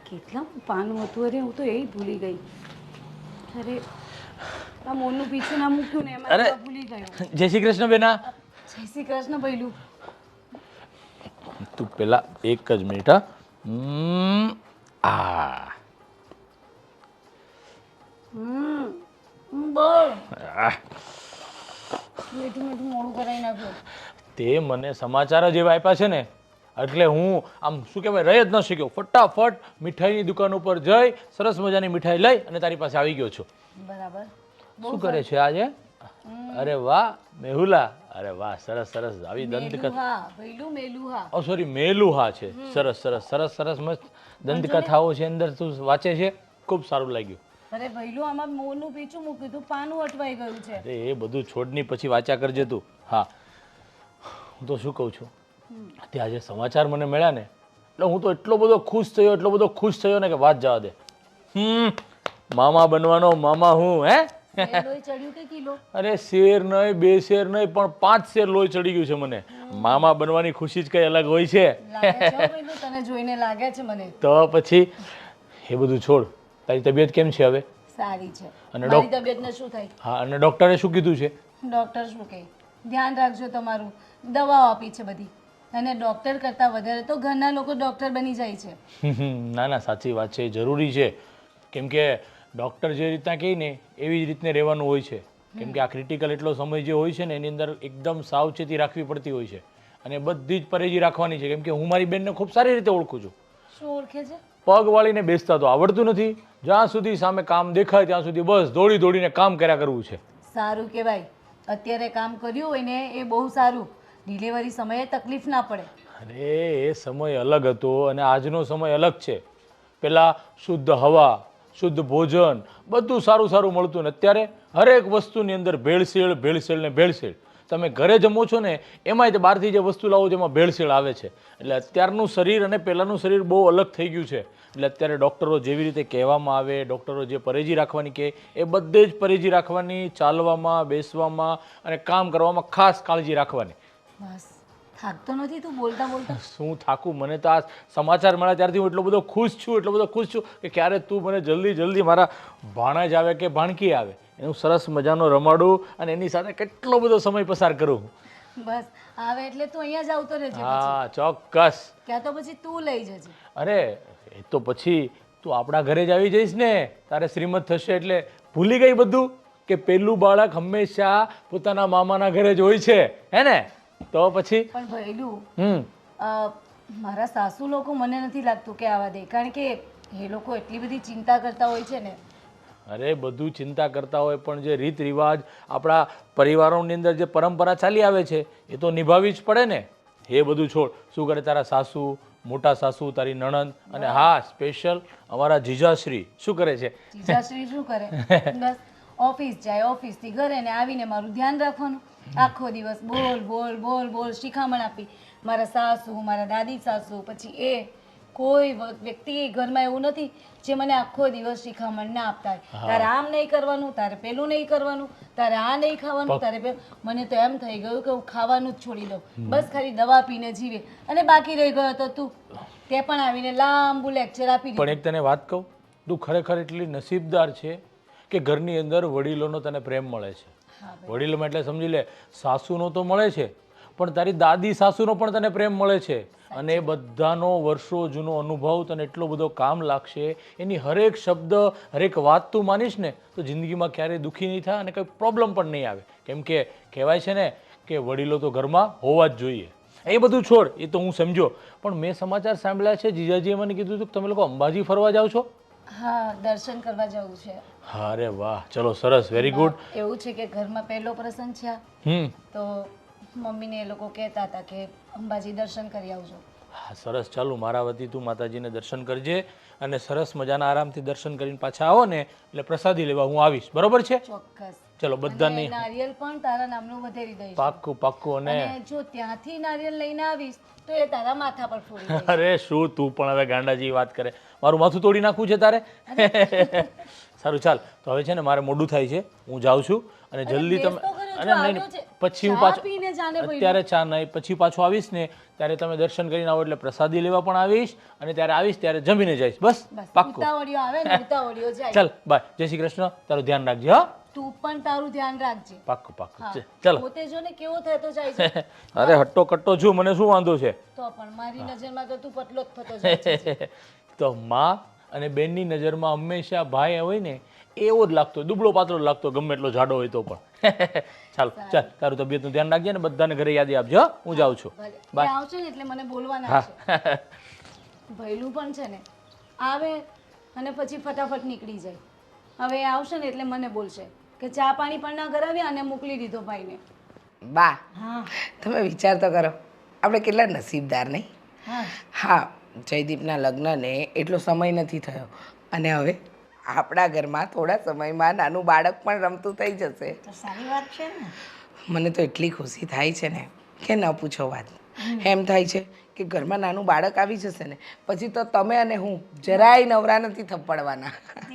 કેટલામાં પાનું હતું? અરે હું તો એ ભૂલી ગઈ. અરે આ મોરનું પીછું ના મૂક્યું ને એમાં તો ભૂલી ગયો. જય શ્રી કૃષ્ણ બેના. જય શ્રી કૃષ્ણ ભૈલું. તું પેલા એક જ મિનિટ હા. આ બોલ. મીઠું મીઠું મોડું કરાવી નાખ્યું. તે મને સમાચાર જ એવા આપ્યા છે ને એટલે હું આમ શું કહેવાય રહી જ ન શક્યો. ફટાફટ મીઠાઈની દુકાન ઉપર જઈ સરસ મજાની મીઠાઈ લઈ અને તારી પાસે આવી ગયો છું. બરાબર. શું કરે છે આજે? અરે વાહ મેહુલા. અરે વાહ સરસ સરસ આવી દંતકથા. ભૈલું મેલુહા. ઓ સોરી મેલુહા છે. સરસ સરસ સરસ સરસ મસ્ત દંતકથાઓ છે અંદર તું વાંચે છે. ખૂબ સારું લાગ્યું. અરે ભૈલું આમાં મોરનું પીછું મૂક્યું તું પાનું અટવાઈ ગયું છે. અરે એ બધું છોડની પછી વાંચ્યા કરજે તું. હા હું તો શું કહું છું તે આજે સમાચાર મને મળ્યા ને એટલે હું તો એટલો બધો ખુશ થયો ને કે વાત જવા દે. મામા બનવાનો મામા હું હે. લોહી ચડ્યું કે કિલો? અરે શેર નહીં 2 શેર નહીં પણ 5 શેર લોહી ચડી ગયું છે મને. મામા બનવાની ખુશી જ કઈ અલગ હોય છે. તને જોઈને લાગે છે મને. તો પછી એ બધું છોડ. તારી તબિયત કેમ છે હવે? સારી છે. અને મારી તબિયતને શું થાય? હા અને ડોક્ટરે શું કીધું છે? ડોક્ટર શું કહે? ધ્યાન રાખજો તમારું. દવાઓ આપી છે બધી. અને ડોક્ટર કરતાં વધારે તો ઘરના લોકો ડોક્ટર બની જાય છે. ના ના સાચી વાત છે જરૂરી છે કેમ કે ડૉક્ટર જે રીતના કહે ને એવી જ રીતને રહેવાનું હોય છે કેમ કે આ ક્રિટિકલ એટલો સમય જે હોય છે ને એની અંદર એકદમ સાવચેતી રાખવી પડતી હોય છે અને બધી જ પરેજી રાખવાની છે કેમ કે હું મારી બેનને ખૂબ સારી રીતે ઓળખું છું. શું ઓળખે છે? પગ વાળીને બેસતા તો આવડતું નથી. જ્યાં સુધી સામે કામ દેખાય ત્યાં સુધી બસ દોડી દોડીને કામ કર્યા કરવું છે. સારું કહેવાય. અત્યારે કામ કર્યું હોય ને એ બહુ સારું. ડિલિવરી સમયે તકલીફ ના પડે. અરે એ સમય અલગ હતો અને આજનો સમય અલગ છે. પેલા શુદ્ધ હવા શુદ્ધ ભોજન બધું સારું સારું મળતું ને અત્યારે હરેક વસ્તુની અંદર ભેળસેળ ભેળસેળ ને ભેળસેળ. તમે ઘરે જમો છો ને એમાંય તે બહારથી જે વસ્તુ લાવો છો એમાં ભેળસેળ આવે છે. એટલે અત્યારનું શરીર અને પહેલાંનું શરીર બહુ અલગ થઈ ગયું છે. એટલે અત્યારે ડૉક્ટરો જેવી રીતે કહેવામાં આવે ડૉક્ટરો જે પરેજી રાખવાની કહે એ બધે જ પરેજી રાખવાની. ચાલવામાં બેસવામાં અને કામ કરવામાં ખાસ કાળજી રાખવાની. બસ થાકતો નથી તું બોલતા બોલતા? શું થાકું? મને તો આ સમાચાર મળ્યા ત્યારથી હું એટલો બધો ખુશ છું કે ક્યારે તું મને જલ્દી મારા ભાણેજ આવે કે ભાણકી આવે એનું સરસ મજાનો રમાડું અને એની સાથે કેટલો બધો સમય પસાર કરું. બસ આવે એટલે તું અહીંયા જ આવતો રહેજે. હા ચોક્કસ. ક્યાં તો પછી તું લઈ જજે. અરે એ તો પછી તું આપણા ઘરે જ આવી જઈશ ને તારે શ્રીમત થશે એટલે ભૂલી ગઈ બધું કે પેલું બાળક હંમેશા પોતાના મામાના ઘરે જ હોય છે હે ને? તો પછી પણ ભૈલું મારા સાસુ લોકો મને નથી લાગતું કે આવા દે કારણ કે એ લોકો એટલી બધી ચિંતા કરતા હોય છે ને. અરે બધું ચિંતા કરતા હોય પણ જે રીત રિવાજ આપણા પરિવારોની અંદર જે પરંપરા ચાલી આવે છે એ તો નિભાવવી જ પડે ને. એ બધું છોડ. શું કરે તારા સાસુ મોટા સાસુ તારી નણંદ અને હા સ્પેશિયલ અમારા જીજાશ્રી શું કરે છે? જીજાશ્રી શું કરે? બસ ઓફિસ જાય ઓફિસથી ઘરે ને આવીને મારું ધ્યાન રાખવાનું. આખો દિવસ બોલ બોલ બોલ બોલ શિખામણ આપી. મારા સાસુ મારા દાદી સાસુ પછી એ કોઈ વ્યક્તિ ઘરમાં એવું નથી જે મને આખો દિવસ શિખામણ ના આપતા હોય. તારે આમ નહીં કરવાનું, તારે પેલું નહીં કરવાનું, તારે આ નહીં ખાવાનું, તારે પેલું. મને તો એમ થઈ ગયું કે હું ખાવાનું જ છોડી દઉં. બસ ખાલી દવા પીને જીવે. અને બાકી રહી ગયો તો તું તે પણ આવીને લાંબુ લેક્ચર આપી દીધું. પણ એક તને વાત કહું તું ખરેખર એટલી નસીબદાર છે કે ઘરની અંદર વડીલોનો તને પ્રેમ મળે છે. વડીલોમાં એટલે સમજી લે સાસુનો તો મળે છે પણ તારી દાદી સાસુનો પણ તને પ્રેમ મળે છે અને એ બધાનો વર્ષો જૂનો અનુભવ તને એટલો બધો કામ લાગશે. એની હરેક શબ્દ હરેક વાત તું માનીશ ને તો જિંદગીમાં ક્યારેય દુઃખી નહીં થાય અને કંઈ પ્રોબ્લેમ પણ નહીં આવે. કેમ કે કહેવાય છે ને કે વડીલો તો ઘરમાં હોવા જ જોઈએ. એ બધું છોડ એ તો હું સમજો પણ મેં સમાચાર સાંભળ્યા છે જીજાજીએ મને કીધું હતું કે તમે લોકો અંબાજી ફરવા જાઓ છો? હા દર્શન કરવા જવું છે. અરે વાહ ચલો સરસ વેરી ગુડ. એવું છે કે ઘરમાં પહેલો પ્રસંગ છે તો મમ્મીને એ લોકો કહેતા હતા કે અંબાજી દર્શન કરી આવજો. હા સરસ ચાલુ મારા વતી તું માતાજીને દર્શન કરજે અને સરસ મજાના આરામથી દર્શન કરીને પાછા આવો ને એટલે પ્રસાદી લેવા હું આવીશ. બરોબર છે? ચોક્કસ. ચલો બધાને નારિયેલ પણ તારા નામનું વધારી દઈશ. પાક્કું પાક્કું. અને જો ત્યાંથી નારિયેલ લઈને આવીશ તો એ તારા માથા પર ફોડી દઈશ. અરે શું તું પણ હવે ગાંડાજી વાત કરે. મારું માથું તોડી નાખવું છે તારે? સારું ચાલ તો હવે છે ને મારે મોડું થાય છે હું જાઉં છું અને જલ્દી બેસ તમે તો ખરો, અને જો નહીં આવ્યો છે. પછી હું ચા પાછો પીને જાને ભાઈ. અત્યારે ચા નહીં, પછી પાછો આવીશ ને ત્યારે તમે દર્શન કરીને આવો એટલે પ્રસાદી લેવા પણ આવીશ અને ત્યારે આવીશ ત્યારે જમીને જઈશ. બસ બસ પાક્કું. ઉતાવળિયો આવે ને ઉતાવળિયો જાય. ચાલ બાય, જય શ્રી કૃષ્ણ. તારું ધ્યાન રાખજે. હા, તું પણ તારું ધ્યાન રાખજે. પાક્કું પાક્કું. હા. ચાલો. પોતે જો ને કેવો થતો જાય છે. અરે હટ્ટો કટ્ટો છું, મને શું વાંધો છે? તો પણ મારી નજરમાં તો તું પતલો જ થતો જાય છે. તો માં અને બેનની નજરમાં હંમેશા ભાઈ હોય ને એવો જ લાગતો હોય, દુબળો પાતળો લાગતો હોય, ગમે એટલો જાડો હોય તો પણ. ચાલ ચાલ, તારું તબિયતનું ધ્યાન રાખજે ને બધાને ઘરે યાદી આપજો. હા, હું જાઉં છું. ભલે. એ બાય. આવશે ને એટલે મને બોલવાના હા. છે. ભૈલું પણ છે ને આવે અને પછી ફટાફટ નીકળી જાય. હવે એ આવશે ને એટલે મને બોલશે કે ચા પાણી પણ ના કરાવ્યા અને મોકલી દીધો ભાઈને. બા હા તમે વિચાર તો કરો, આપણે કેટલા નસીબદાર નહીં? હા હા, જયદીપના લગ્નને એટલો સમય નથી થયો અને હવે આપણા ઘરમાં થોડા સમયમાં નાનું બાળક પણ રમતું થઈ જશે. તો સારી વાત છે ને. મને તો એટલી ખુશી થાય છે ને કે ન પૂછો વાત. એમ થાય છે કે ઘરમાં નાનું બાળક આવી જશે ને પછી તો તમે અને હું જરાય નવરા નથી થપડવાના.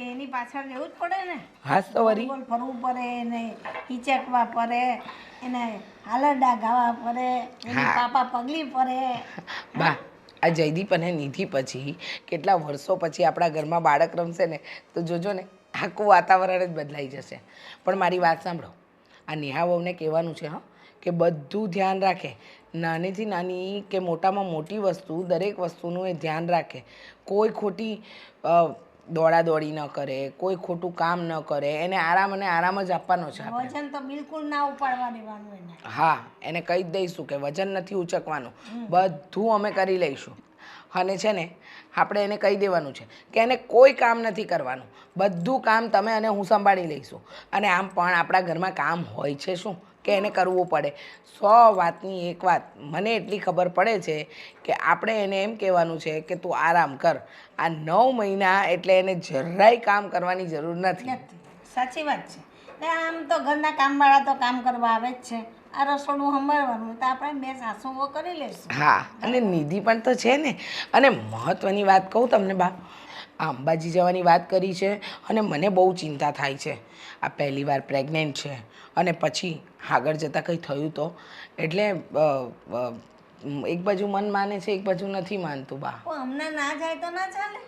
એની પાછળ જવું જ પડે ને. હાસ તો વરી. ગોળ ફરવું પડે એને હિચકવા પડે એને હાલરડા ગાવા પડે એની હા. પાપા પગલી પડે. બા આ જયદીપ અને નિધિ પછી કેટલા વર્ષો પછી આપણા ઘરમાં બાળક રમશે ને તો જોજો ને આખું વાતાવરણ જ બદલાઈ જશે. પણ મારી વાત સાંભળો, આ નેહા વહુને કહેવાનું છે હા કે બધું ધ્યાન રાખે, નાનીથી નાની કે મોટામાં મોટી વસ્તુ દરેક વસ્તુનું એ ધ્યાન રાખે. કોઈ ખોટી દોડાદોડી ન કરે, કોઈ ખોટું કામ ન કરે, એને આરામ અને આરામ જ આપવાનો છે આપણે. વજન તો બિલકુલ ના ઉપાડવા દેવાનું એને. હા, એને કહી જ દઈશું કે વજન નથી ઉચકવાનું, બધું અમે કરી લઈશું. અને છે ને આપણે એને કહી દેવાનું છે કે એને કોઈ કામ નથી કરવાનું, બધું કામ તમે અને હું સંભાળી લઈશું. અને આમ પણ આપણા ઘરમાં કામ હોય છે શું કે એને કરવું પડે. 100 વાતની એક વાત મને એટલી ખબર પડે છે કે આપણે એને એમ કહેવાનું છે કે તું આરામ કર. આ 9 મહિના એટલે એને જરાય કામ કરવાની જરૂર નથી. નથી, સાચી વાત છે. ને આમ તો ઘરના કામવાળા તો કામ કરવા આવે જ છે. આ રસોડું સંભાળવાનું તો આપણે બે સાસુઓ કરી લઈશું. હા, અને નિધિ પણ તો છે ને. અને મહત્ત્વની વાત કહું તમને બા, આ અંબાજી જવાની વાત કરી છે અને મને બહુ ચિંતા થાય છે. આ પહેલી વાર પ્રેગ્નેન્ટ છે અને પછી આગળ જતાં કંઈ થયું તો એટલે એક બાજુ મન માને છે, એક બાજુ નથી માનતું બા. હમણાં ના જાય તો ના ચાલે.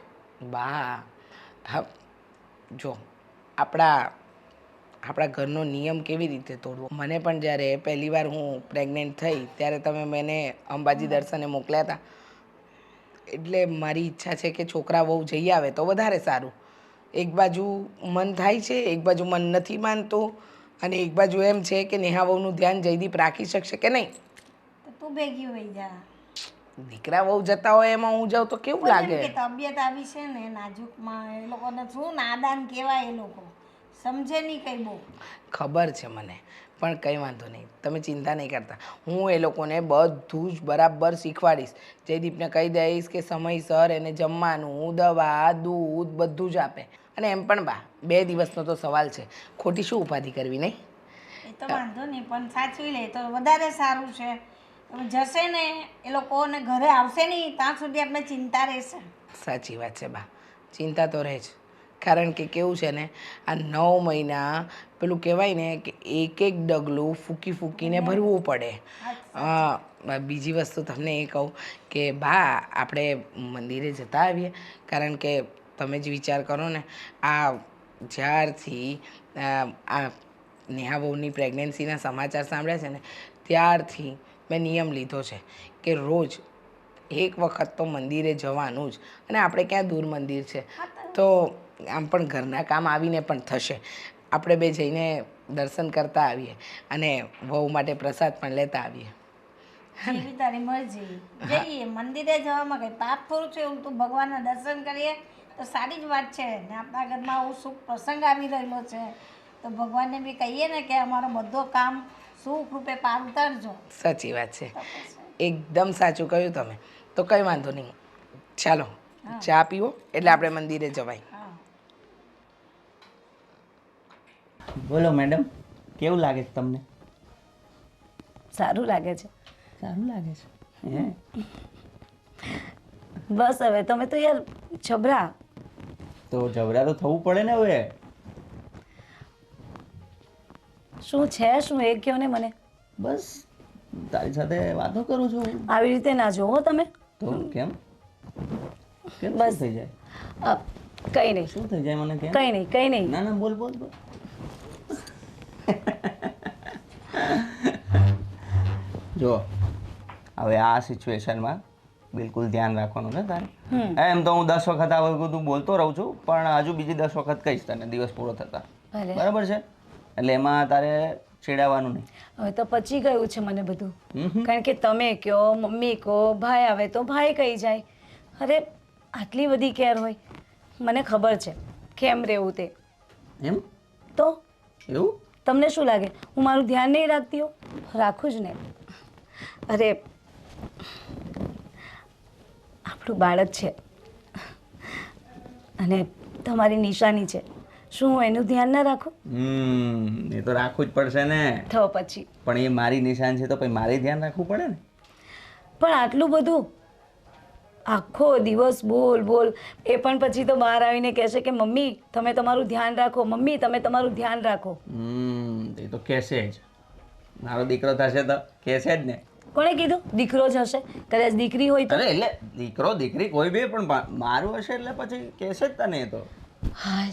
બા હા, જો આપણા ઘરનો નિયમ કેવી રીતે તોડવો. મને પણ જ્યારે પહેલી વાર હું પ્રેગ્નેન્ટ થઈ ત્યારે તમે મને અંબાજી દર્શને મોકલ્યા હતા. એટલે મારી ઈચ્છા છે કે છોકરા બહુ જઈ આવે તો વધારે સારું. એક બાજુ મન થાય છે, એક બાજુ મન નથી માનતું અને એક બાજુ એમ છે કે નેહા વહુનું ધ્યાન જયદીપ રાખી શકશે કે નહીં. તો તું ભેગી વહી જા. દીકરા વહુ જતા હોય એમાં હું જાઉં તો કેવું પણ એમ લાગે? કે તબિયત આવી છે ને નાજુકમાં એ લોકોને શું નાદાન કહેવાય, એ લોકો સમજે નહીં કંઈ બહુ. ખબર છે મને, પણ કંઈ વાંધો નહીં, તમે ચિંતા નહીં કરતા. હું એ લોકોને બધું જ બરાબર શીખવાડીશ. જયદીપને કહી દઈશ કે સમયસર એને જમવાનું, દવા, દૂધ બધું જ આપે. અને એમ પણ બા 2 દિવસનો તો સવાલ છે, ખોટી શું ઉપાધિ કરવી નહીં? એ તો વાંધો નહીં, પણ સાચવી લે તો વધારે સારું છે. જશે ને એ લોકોને ઘરે આવશે નહીં ત્યાં સુધી આપણે ચિંતા રહેશે. સાચી વાત છે બા, ચિંતા તો રહે જ. કારણ કે કેવું છે ને આ 9 મહિના પેલું કહેવાય ને કે એક એક ડગલું ફૂંકી ફૂંકીને ભરવું પડે. બીજી વસ્તુ તમને એ કહું કે બા આપણે મંદિરે જતા આવીએ. કારણ કે તમે જ વિચાર કરો ને, આ જ્યારથી આ નેહા વહુની પ્રેગ્નન્સીના સમાચાર સાંભળ્યા છે ને ત્યારથી મેં નિયમ લીધો છે કે રોજ એક વખત તો મંદિરે જવાનું જ. અને આપણે ક્યાં દૂર મંદિર છે તો આમ પણ ઘરના કામ આવીને પણ થશે. આપણે બે જઈને દર્શન કરતા આવીએ અને વહુ માટે પ્રસાદ પણ લેતા આવીએ. જેવી તારી મરજી. જઈએ મંદિરે જવામાં કંઈ પાપ થોડું છે. એવું તું ભગવાનના દર્શન કરીએ તો સારી જ વાત છે. ને આપણા ઘરમાં આવું શુભ પ્રસંગ આવી રહેલો છે તો ભગવાનને બી કહીએ ને કે અમારો બધો કામ સુખ રૂપે પાર ઉતારજો. સાચી વાત છે, એકદમ સાચું કહ્યું તમે. તો કંઈ વાંધો નહીં, ચાલો ચા પીવો એટલે આપણે મંદિરે જવાય. હા, બોલો મેડમ, કેવું લાગે છે તમને? સારું લાગે છે. સારું લાગે છે હે? બસ હવે તમે તો યાર છબરા. તો જબરા તો થવું પડે ને હવે. શું છે શું એ કહો ને મને. બસ તારી સાથે વાતો કરું છું. આવી રીતે ના જોવો તમે. તો કેમ કેમ બસ. શું થઈ જાય? કંઈ નહીં, શું થઈ જાય મને કેમ? કંઈ નહીં, કંઈ નહીં. ના ના બોલ બોલ બોલ. જો હવે આ સિચ્યુએશનમાં બિલકુલ ધ્યાન રાખવાનું છે તારે. એમ તો હું 10 વખત આ બધું બોલતો રહું છું, પણ હજુ બીજી 10 વખત કહીશ તને દિવસ પૂરો થતા. ભલે. બરાબર છે? એટલે એમાં તારે ચીડાવવાનું નહીં. હવે તો પચી ગયું છે મને બધું. કારણ કે તમે કહો, મમ્મી કહો, ભાઈ આવે તો ભાઈ કહી જાય. અરે આટલી બધી કેર હોય. મને ખબર છે કેમ રહેવું તે. એમ? તો એવું? તમને શું લાગે હું મારું ધ્યાન નહીં રાખતી હોઉં? રાખું જ ને. અરે આપણું બાળક છે અને તમારી નિશાની છે, શું હું એનું ધ્યાન ના રાખું? એ તો રાખવું જ પડશે ને. તો પછી પણ એ મારી નિશાન છે તો પછી મારે ધ્યાન રાખવું પડે ને. પણ આટલું બધું આખો દિવસ બોલ બોલ, એ પણ પછી તો બહાર આવીને કહેશે કે મમ્મી તમે તમારું ધ્યાન રાખો, મમ્મી તમે તમારું ધ્યાન રાખો. એ તો કહેશે જ. મારો દીકરો થશે તો કહેશે જ ને. કોણે કીધું દીકરો જ હશે? કદાચ દીકરી હોય તો. અરે એટલે દીકરો દીકરી કોઈ બી, પણ મારું હશે એટલે પછી કહેશે જ તને. એ તો હા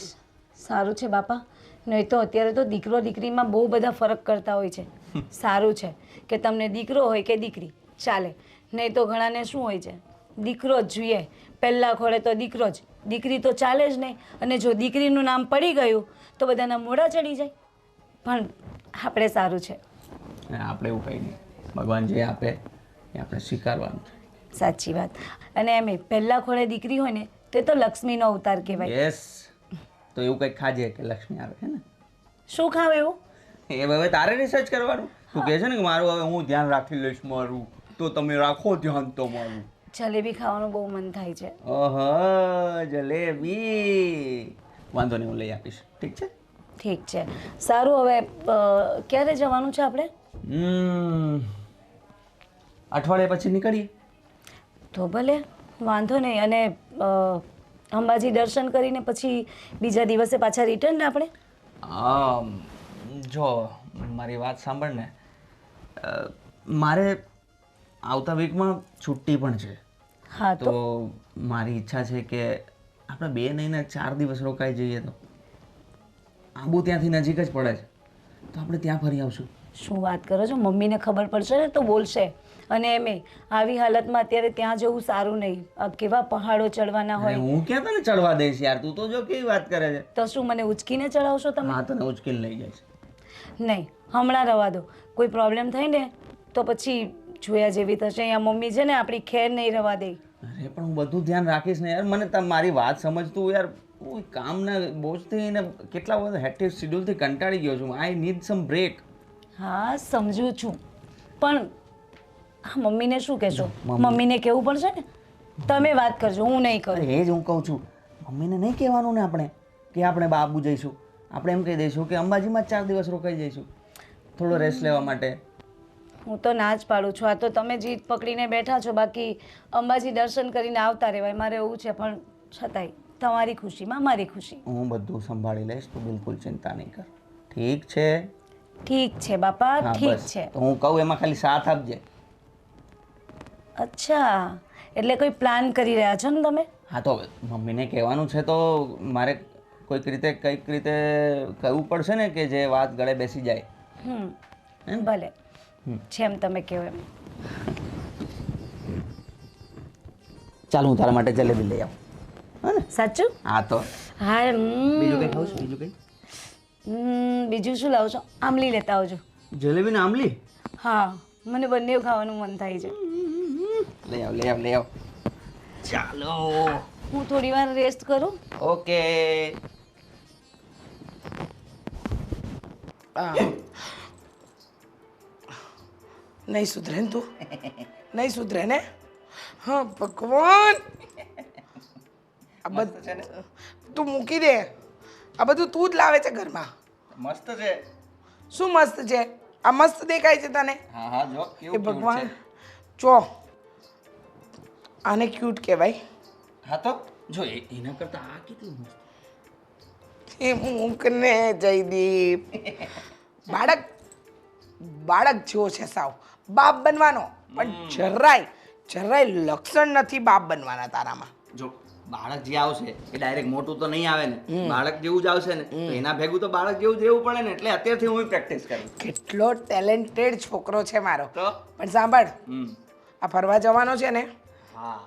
સારું છે બાપા. નહીં તો અત્યારે તો દીકરો દીકરીમાં બહુ બધા ફરક કરતા હોય છે. સારું છે કે તમને દીકરો હોય કે દીકરી ચાલે, નહીં તો ઘણાને શું હોય છે દીકરો જ જોઈએ, પહેલા ખોળે તો દીકરો જ, દીકરી તો ચાલે જ નહીં. અને જો દીકરીનું નામ પડી ગયું તો બધાના મોઢા ચડી જાય. પણ આપણે સારું છે. આપણે એવું કંઈ નહીં. ભગવાન જે આપે એ આપણે સ્વીકારવાનું છે. સાચી વાત. અને એમ પહેલા ખોળે દીકરી હોય ને તે તો લક્ષ્મીનો અવતાર કહેવાય. યસ. તો એવું કંઈક ખાજે કે લક્ષ્મી આવે છે ને. શું ખાવ એવું? એ હવે તારે રિસર્ચ કરવાનું. તું કહે છે ને કે મારું હવે હું ધ્યાન રાખી લઈશ મારું, તો તમે રાખો ધ્યાન તો મારું. જલેબી ખાવાનું બહુ મન થાય છે. ઓહો જલેબી. વાંધો નહીં, હું લઈ આપીશ. ઠીક છે? ઠીક છે. સારું, હવે ક્યારે જવાનું છે આપણે? અઠવાડિયા પછી નીકળીએ. તો ભલે, વાંધો નહીં. અને અંબાજી દર્શન કરીને પછી બીજા દિવસે પાછા રિટર્ન આપણે? જો મારી વાત સાંભળ ને, મારે આવતા વીકમાં છુટ્ટી પણ છે. હા તો મારી ઈચ્છા છે કે આપણે 2 નહીં ને 4 દિવસ રોકાઈ જઈએ. તો આબુ ત્યાંથી નજીક જ પડે છે, તો આપણે ત્યાં ફરી આવશું. શું વાત કરો છો? મમ્મીને ખબર પડશે ને તો બોલશે. અને એમે આવી હાલતમાં અત્યારે ત્યાં જવું સારું નહીં. કેવા પહાડો ચડવાના હોય. હું ક્યાં તને ચડવા દઈશ યાર, તું તો જો કેવી વાત કરે છે. તો શું મને ઉચકીને ચડાવશો તમે? હા, તને ઉચકીને લઈ જાય છે. નહીં, હમણાં રવા દો. કોઈ પ્રોબ્લેમ થાય ને તો પછી જોયા જેવી થશે. અહીંયા મમ્મી છે ને આપણી ખેર નહીં રવા દે. અરે પણ હું બધું ધ્યાન રાખીશ ને યાર. મને મારી વાત સમજતું યાર. હું કામના બોજથી ને કેટલા બધા હેક્ટિક શેડ્યુલથી કંટાળી ગયો છું. I need some break. હા સમજુ છું, પણ મમ્મીને શું કહેશો? મમ્મીને કહેવું પડશે ને. તમે વાત કરજો, હું નહીં કરું. એ જ હું કહું છું, મમ્મીને નહીં કહેવાનું ને આપણે કે આપણે બાબુ જઈશું. આપણે એમ કહી દઈશું કે અંબાજીમાં 4 દિવસ રોકાઈ જઈશું થોડો રેસ્ટ લેવા માટે. હું તો ના જ પાડું છું. આ તો તમે જીદ પકડીને બેઠા છો. બાકી અંબાજી દર્શન કરીને આવતા રહેવાય. મારે એવું છે, પણ છતાંય તમારી ખુશીમાં મારી ખુશી. હું બધું સંભાળી લઈશ, તું બિલકુલ ચિંતા નહીં કર. ઠીક છે? ઠીક છે બાપા, હા, ઠીક બસ. છે. તો હું કહું એમાં ખાલી સાથ આપજે. અચ્છા, એટલે કોઈ પ્લાન કરી રહ્યા છો ને તમે? હા, તો મમ્મીને કહેવાનું છે તો મારે કોઈક રીતે કંઈક રીતે કહેવું પડશે ને કે જે વાત ગળે બેસી જાય. ભલે, જેમ તમે કહો એમ. ચાલ હું તારા માટે જલેબી લઈ આવું. હા ને? સાચું? હા તો હા. બીજું કંઈ ખાવું છું? બીજું કંઈ? બીજું શું લાવો છો? આમલી લેતા આવજો. જલેબી ને આમલી? હા, મને બંને ખાવાનું મન થાય છે. લઈ આવ લઈ આવ લઈ આવ. ચાલો, હું થોડી વાર રેસ્ટ કરું. ઓકે. નહીં સુધરે ને તું? નહીં સુધરે ને? હા ભગવાન, આ બધું તું મૂકી દે. આ બધું તું જ લાવે છે ઘરમાં. મસ્ત છે. શું મસ્ત છે? આ મસ્ત દેખાય છે તને? હા હા, જો એ કેવું ભગવાન, જો આને ક્યુટ કહેવાય. હા તો જો એના કરતા આ કેટલું મસ્ત. એ મૂકને જયદીપ. બાળક જેવો છે સાવ, બાપ બનવાનો પણ જરાય લક્ષણ નથી બાપ બનવાના તારામાં. જો બાળક જે આવશે એ ડાયરેક્ટ મોટું તો નહીં આવે ને, બાળક જેવું જ આવશે ને તો એના ભેગું તો બાળક જેવું જ રહેવું પડે ને. એટલે અત્યારથી હું પ્રેક્ટિસ કરું. કેટલો ટેલેન્ટેડ છોકરો છે મારો. તો પણ સાંભળ, હમ આ ફરવા જવાનો છે ને, હા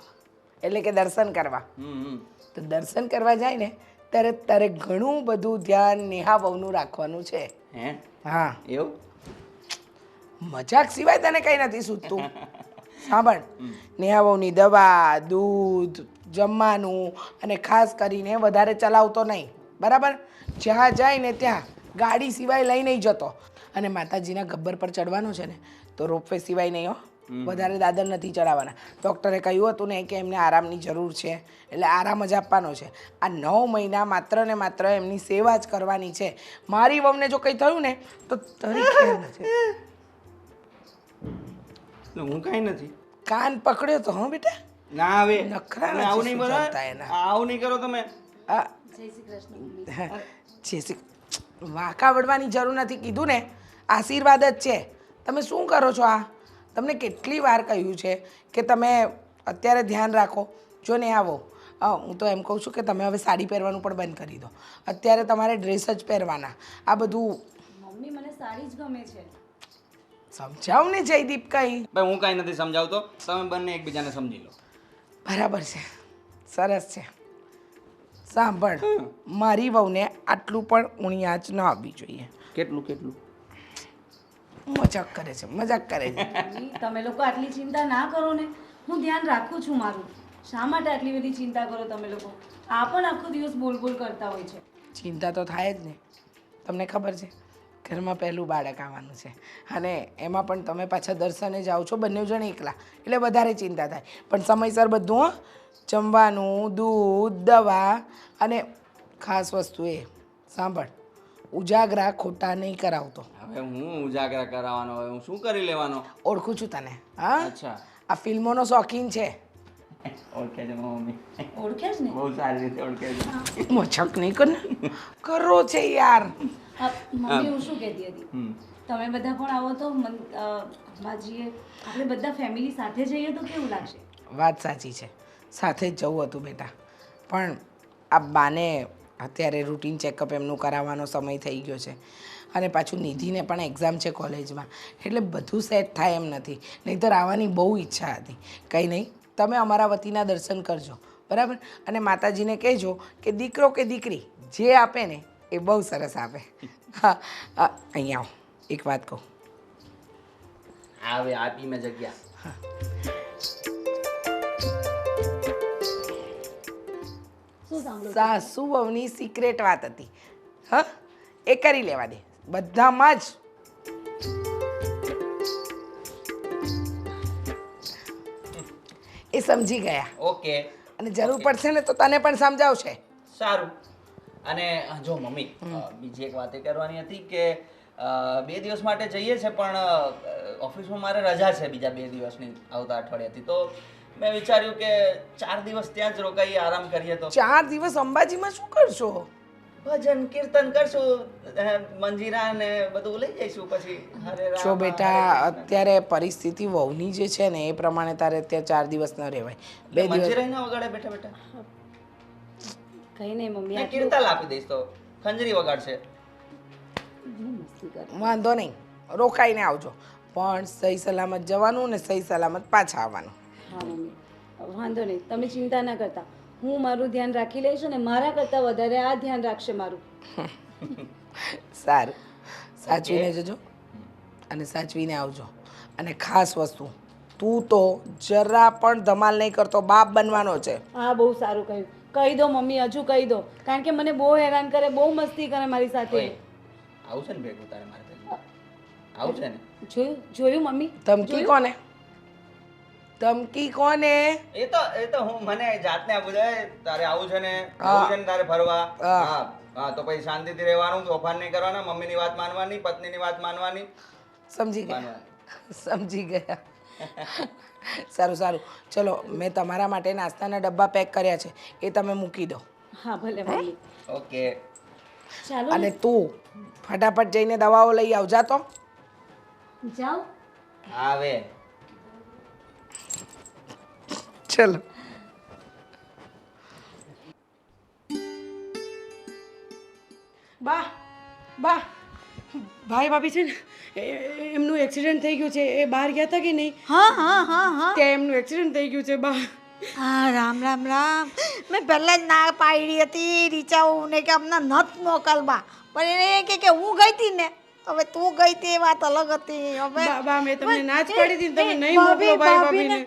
એટલે કે દર્શન કરવા, હમ તો દર્શન કરવા જાય ને ત્યારે તારે ઘણું બધું ધ્યાન નેહા વહુનું રાખવાનું છે. હે હા, એવું? મજાક સિવાય તને કંઈ નથી સૂચતું. સાંભળ, નેહા વહુની દવા, દૂધ, જમવાનું અને ખાસ કરીને વધારે ચલાવતો નહીં, બરાબર? જ્યાં જાય ને ત્યાં ગાડી સિવાય લઈ નહીં જતો. અને માતાજીના ગબ્બર પર ચડવાનું છે ને તો રોપવે સિવાય નહીં હો, વધારે દાદર નથી ચડાવવાના. ડૉક્ટરે કહ્યું હતું ને કે એમને આરામની જરૂર છે, એટલે આરામ જ આપવાનો છે. આ 9 મહિના માત્ર ને માત્ર એમની સેવા જ કરવાની છે. મારી વહુને જો કંઈ થયું ને તો તરી ખેર નથી. તો હું કાંઈ નથી. કાન પકડ્યો તો હં બેટા, ના આવે નખરા તમે આવું નહીં બોલો. સુધારતા એના. આવું નહીં કરો તમે. આ જય શ્રી કૃષ્ણ મમ્મી. જે શ્રી વાંકા વળવાની જરૂર નથી, કીધું ને આશીર્વાદ જ છે. તમે શું કરો છો આ? તમને કેટલી વાર કહ્યું છે કે તમે અત્યારે ધ્યાન રાખો. જો ને આવો, હું તો એમ કહું છું કે તમે હવે સાડી પહેરવાનું પણ બંધ કરી દો. અત્યારે તમારે ડ્રેસ જ પહેરવાના. આ બધું મમ્મી મને સાડી જ ગમે છે. સમજાવ ને જયદીપ કંઈ. ભાઈ હું કાંઈ નથી સમજાવતો, તમે બંને એકબીજાને સમજી લો. બરાબર છે, સરસ છે. સાંભળ, મારી વહુને આટલું પણ ઊણી આંચ ન આવવી જોઈએ. કેટલું કેટલું? મજાક કરે છે, મજાક કરે છે. મમ્મી તમે લોકો આટલી ચિંતા ના કરો ને, હું ધ્યાન રાખું છું મારું. શા માટે આટલી બધી ચિંતા કરો તમે લોકો? આ પણ આખો દિવસ બોલ બોલ કરતા હોય છે. ચિંતા તો થાય જ ને. તમને ખબર છે ઘરમાં પહેલું બાળક આવવાનું છે અને એમાં પણ તમે પાછા દર્શને જાઓ છો બંને જણ એકલા, એટલે વધારે ચિંતા થાય. પણ સમયસર બધું હો, જમવાનું, દૂધ, દવા અને ખાસ વસ્તુ એ સાંભળ, ઉજાગરા ખોટા નહીં કરાવતો. હવે હું ઉજાગરા કરાવવાનો, હવે હું શું કરી લેવાનો? ઓળખું છું તને. હા, અચ્છા, આ ફિલ્મોનો શોખીન છે. ઓળખે છે મમ્મી. ઓળખે જ ને? બહુ સારી રીતે ઓળખે છે. મજાક નહીં કર ને, કરો છે યાર. મમ્મી હું શું કહેતી હતી, તમે બધા પણ આવો તો બાજીએ આપણે બધા ફેમિલી સાથે જઈએ તો કેવું લાગશે? વાત સાચી છે, સાથે જ જવું હતું બેટા, પણ આ બાને અત્યારે રૂટીન ચેકઅપ એમનું કરાવવાનો સમય થઈ ગયો છે અને પાછું નિધિને પણ એક્ઝામ છે કોલેજમાં, એટલે બધું સેટ થાય એમ નથી. નહીંતર આવવાની બહુ ઈચ્છા હતી. કંઈ નહીં, તમે અમારા વતીના દર્શન કરજો, બરાબર? અને માતાજીને કહેજો કે દીકરો કે દીકરી જે આપે ને એ બહુ સરસ આપે. હા, અહીંયા આવો, એક વાત કહું. હવે આપી મેં જગ્યા. શું સાંભળો? સાસુ વહુની સિક્રેટ વાત હતી. હા, એ કરી લેવા દે બધામાં જ. એ સમજી ગયા ઓકે, અને જરૂર પડશે ને તો તને પણ સમજાવશે. સારું. અને જો મમ્મી, બીજી એક વાત એ કરવાની હતી કે 2 દિવસ માટે જઈએ છે પણ ઓફિસમાં મારે રજા છે બીજા 2 દિવસની આવતા અઠવાડિયાથી, તો મેં વિચાર્યું કે 4 દિવસ ત્યાં જ રોકાઈએ, આરામ કરીએ. તો 4 દિવસ અંબાજીમાં શું કરશો? ભજન કીર્તન કરશું, મંજીરા ને બધું લઈ જઈશું. પછી હરે રામ જો બેટા, અત્યારે પરિસ્થિતિ વહુની જે છે ને એ પ્રમાણે તારે ત્યાં 4 દિવસ ન રહેવાય. 2 દિવસ મંજીરા ના વગાડે બેઠા બેઠા. કઈ નહીં મમ્મી, મેં કીર્તન આપી દઈશ તો ખંજરી વગાડશે. વાંધો નહીં, રોકાઈને આવજો, પણ સહી સલામત જવાનું ને સહી સલામત પાછા આવવાનું. હા મમ્મી, વાંધો નહીં, તમે ચિંતા ના કરતા. હું મારું ધ્યાન રાખી લઈશ અને મારા કરતાં વધારે આ ધ્યાન રાખશે મારું. સારું, સાચવીને જજો અને સાચવીને આવજો. અને ખાસ વસ્તુ, તું તો જરા પણ ધમાલ નહીં કરતો, બાપ બનવાનો છે. હા, બહુ સારું કહ્યું. કહી દો મમ્મી, હજુ કહી દો, કારણ કે મને બહુ હેરાન કરે, બહુ મસ્તી કરે મારી સાથે. આવું છે ને ભેગું તારે મારે ભેગું? આવું છે ને? જોયું મમ્મી? ધમકી કોને? ધમકી કોને? એ તો હું મને જાતને આ બધા તારે આવું છે ને, આવું છે ને તારે ફરવા. હા હા, તો પછી શાંતિથી રહેવાનું, તોફાન નહીં કરવાના, મમ્મીની વાત માનવાની, પત્નીની વાત માનવાની. સમજી ગયા, સમજી ગયા. સારું સારું, ચલો, મેં તમારા માટે નાસ્તાના ડબ્બા પેક કર્યા છે, એ તમે મૂકી દો. હા ભલે મમ્મી. ઓકે. ચાલો અને તું ફટાફટ જઈને દવાઓ લઈ આવ જા તો. જાઓ. આવે ચલો. બા બા ભાઈ ભાભી છે ને એમનું એક્સિડન્ટ થઈ ગયું છે. એ બહાર ગયા હતા કે નહીં? હા હા હા હા ત્યાં એમનું એક્સિડન્ટ થઈ ગયું છે બા. હા રામ રામ રામ મેં પહેલાં જ ના પાડી હતી રીચાઓને કે અમને નથ મોકલવા, પણ એને એ કે હું ગઈ હતી ને, હવે તું ગઈ હતી એ વાત અલગ હતી. હવે બા મેં તમને ના જ પાડી હતી ને, તમે નહીં મોકલો ભાઈ ભાભીને.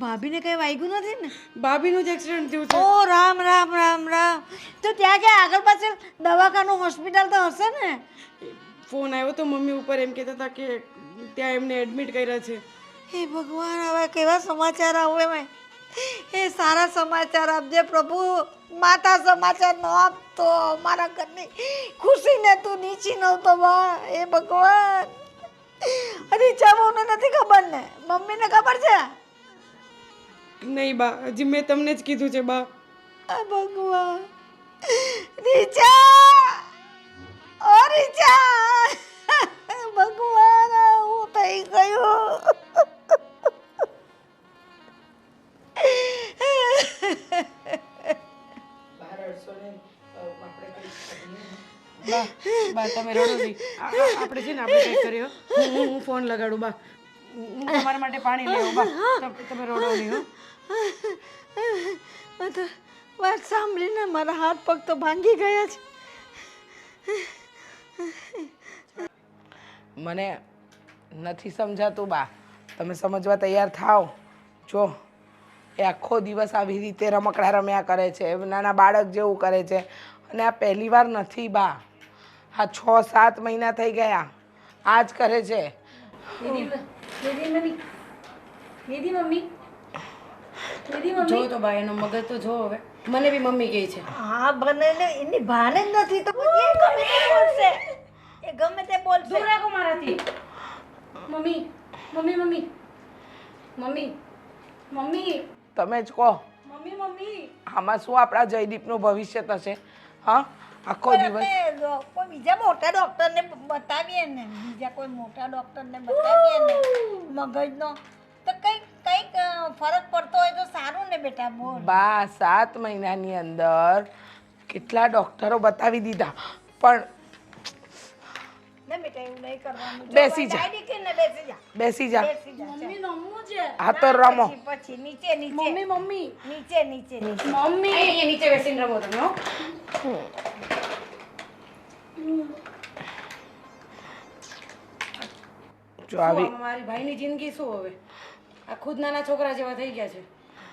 ભાભીને કઈ વાગ્યું નથી ને? ભાભીનું જ એક્સિડન્ટ થયું છે. ઓ રામ રામ રામ રામ. તો ત્યાં કે આગળ પાછળ દવાખાનું હોસ્પિટલ તો હશે ને? ફોન આવ્યો તો મમ્મી ઉપર, એમ કહેતા હતા કે ત્યાં એમને એડમિટ કર્યા છે. હે ભગવાન, હવે કેવા સમાચાર આવે મેં? એ સારા સમાચાર આપજે પ્રભુ. માતા સમાચાર ન આપતો મારા ઘરની ખુશીને તું નીચી નહોતો બા. એ ભગવાન, અરે ચાવોને નથી ખબર ને, મમ્મીને ખબર છે? નહીં બા, હજી મેં તમને જ કીધું છે બા. આ ભગવાન, રીચા, ઓ રીચા, ભગવાન હું થઈ ગયું. બા તમે રડો નહીં. આપણે છે ને આપણે કંઈક કરીએ. હું ફોન લગાડું બા. હું તમારા માટે પાણી લઈ આવું બા. તમે રડો નહીં હો. વાત સાંભળીને મારા હાથ પગ તો ભાંગી ગયા છે. મને નથી સમજાતું બા, તમે સમજવા તૈયાર થાવ. જો એ આખો દિવસ આવી રીતે રમકડા રમ્યા કરે છે, નાના બાળક જેવું કરે છે. અને આ પહેલી વાર નથી બા, આ 6-7 મહિના થઈ ગયા આ જ કરે છે. જો તો બા એનો મગજ તો જો. હવે મને બી મમ્મી કહે છે. હા બને ને, એની ભાન જ નથી તો પછી એ ગમે તે બોલશે. એ ગમે તે બોલશે. દૂર રાખો મારાથી. Mummy mummy mummy mummy mummy તમે જ કહો, મમ્મી મમ્મી. આમાં શું આપણા જયદીપનું ભવિષ્ય થશે? હા, આખો પણ દિવસ આપણે કોઈ બીજા મોટા ડોક્ટરને બતાવીએ ને, બીજા કોઈ મોટા ડોક્ટરને બતાવીએ ને મગજનો, તો કંઈક ફરક પડતો હોય તો સારું ને બેટા. બોલ. બા 7 મહિનાની અંદર કેટલા ડોક્ટરો બતાવી દીધા, પણ ના બેટા એવું નહીં કરવાનું. બેસી જા. ડાયરેક્ટ ને બેસી જા. બેસી જા. બેસી જા. મમ્મી નમવું છે. હા તો રમો. પછી નીચે મમ્મી મમ્મી નીચે નીચે નીચે. મમ્મી અહીંયા નીચે બેસીને રમો તમે હો. જો આવી શું મારી ભાઈની જિંદગી શું હવે? આ ખુદ નાના છોકરા જેવા થઈ ગયા છે.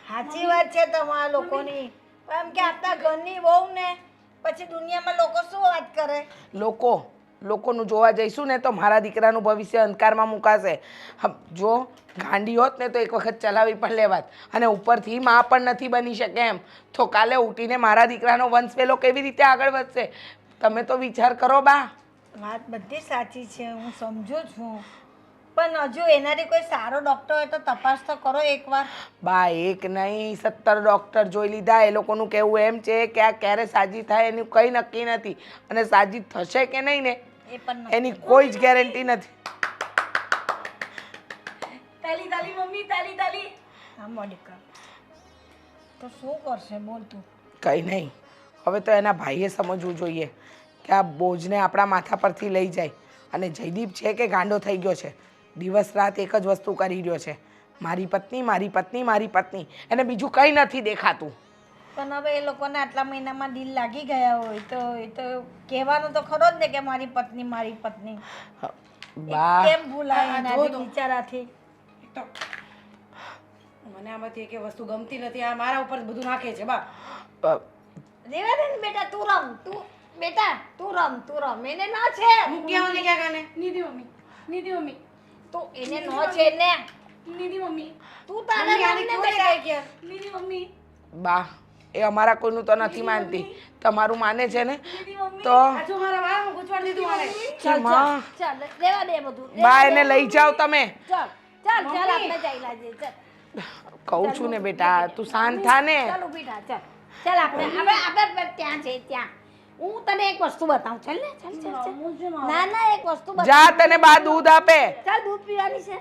સાચી વાત છે તમારા લોકોની. એમ કે આપણા ઘરની બહુ ને પછી દુનિયામાં લોકો શું વાત કરે? લોકોનું જોવા જઈશું ને તો મારા દીકરાનું ભવિષ્ય અંધકારમાં મુકાશે. જો ગાંડી હોત ને તો એક વખત ચલાવી પણ લેવાત, અને ઉપરથી માં પણ નથી બની શકે એમ, તો કાલે ઉઠીને મારા દીકરાનો વંશ વેલો કેવી રીતે આગળ વધશે? તમે તો વિચાર કરો બા. વાત બધી સાચી છે, હું સમજુ છું, પણ હજુ એનાથી કોઈ સારો ડૉક્ટર હોય તો તપાસ તો કરો એકવાર. બા એક નહીં 17 ડૉક્ટર જોઈ લીધા. એ લોકોનું કહેવું એમ છે કે આ ક્યારે સાજી થાય એનું કંઈ નક્કી નથી, અને સાજી થશે કે નહીં ને એ પણ એની કોઈ જ ગેરંટી નથી. તાલી તાલી મમ્મી તાલી તાલી. હા મોનિકા, તો શું કરશે બોલ તું? કંઈ નહીં, હવે તો એના ભાઈએ સમજવું જોઈએ કે આ બોજને આપણા માથા પરથી લઈ જાય. અને જયદીપ છે કે ગાંડો થઈ ગયો છે, દિવસ રાત એક જ વસ્તુ કરી રહ્યો છે, મારી પત્ની મારી પત્ની મારી પત્ની. એને બીજું કંઈ નથી દેખાતું. પણ હવે એ લોકોને આટલા મહિનામાં દિલ લાગી ગયા હોય તો એ તો કહેવાનું તો ખરો જ ને કે મારી પત્ની મારી પત્ની. બા કેમ ભૂલાય એના બિચારાથી? તો મને આમાંથી એક વસ્તુ ગમતી નથી. આ મારા ઉપર બધું નાખે છે બા. રેવા દે ને બેટા, તું રમ. તું રમ. એને ન છે. હું ક્યાં ને ક્યાં ગાને નીતિ મમ્મી તો એને ન છે ને. નીતિ મમ્મી તું તારે રમને બેટા. નીતિ મમ્મી બા એ અમારા કોઈનું તો નથી માનતી, તમારું માને છે ને તો આ જો મારા વાળમાં ગુચવાડી દીધું આને. માં ચાલ રેવા દે બધું. બા એને લઈ જાઓ તમે. ચાલ આપણે જઈ લાજે. ચાલ કહું છું ને બેટા, તું શાંત થા ને. ચાલ ઊભી થા. ચાલ ચાલ આપણે ત્યાં છે ત્યાં હું તને એક વસ્તુ બતાવું ચાલ ને ચાલ ના ના એક વસ્તુ બતાવું જા તને બા દૂધ આપે. ચાલ દૂધ પીવાની છે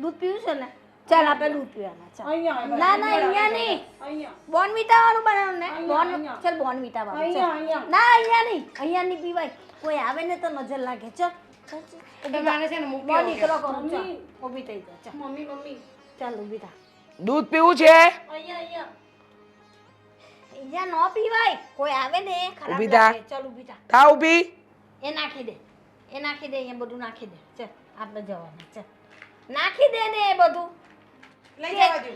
દૂધ પીવું છે ને ચાલ આપણે દૂધ પીવાના ચાલ ના ના અહીંયા નહીં બોર્નવિટા વાળું બનાવ ને ચાલ બોર્નવિટા વાળું ના અહીંયા નહીં પીવાય કોઈ આવે ને તો નજર લાગે ચાલ મારે છે ને મૂકી બહુ નીકળો કરું ચાલ ઊભી થઈ જા ચાલ મમ્મી ચાલ ઊભી થા દૂધ પીવું છે? અહીંયા ન પીવાય કોઈ આવે ને ખરાબ ઊભી થા. લાગે ચાલ ઊભી થા થા ઊભી. એ નાખી દે અહીંયા બધું નાખી દે ચાલ આપણે જવાના ચાલ નાખી દે ને એ બધું લઈ જવા દો.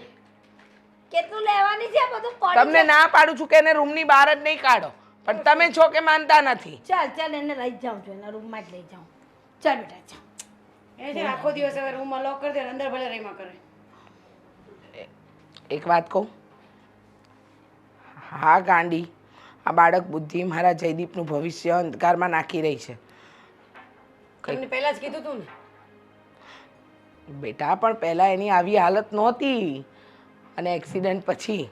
કેટલું લેવાની છે બધું પડી તમને ના પાડું છું કે એને રૂમની બહાર જ નહીં કાઢો, પણ તમે છો કે માનતા નથી. ચાલ એને લઈ જાઉં છું એના રૂમમાં જ લઈ જાઉં ચાલ બેટા ચાલ એ છે ને આખો દિવસ હવે રૂમમાં લોક કરી દે અંદર ભલે રહીમાં કરે. એક વાત કહું, હા ગાંડી, આ બાળક બુદ્ધિ મારા જયદીપનું ભવિષ્ય અંધકારમાં નાખી રહી છે. તમને પહેલા જ કીધું તું ને. બેટા પણ પહેલાં એની આવી હાલત નહોતી, અને એક્સિડન્ટ પછી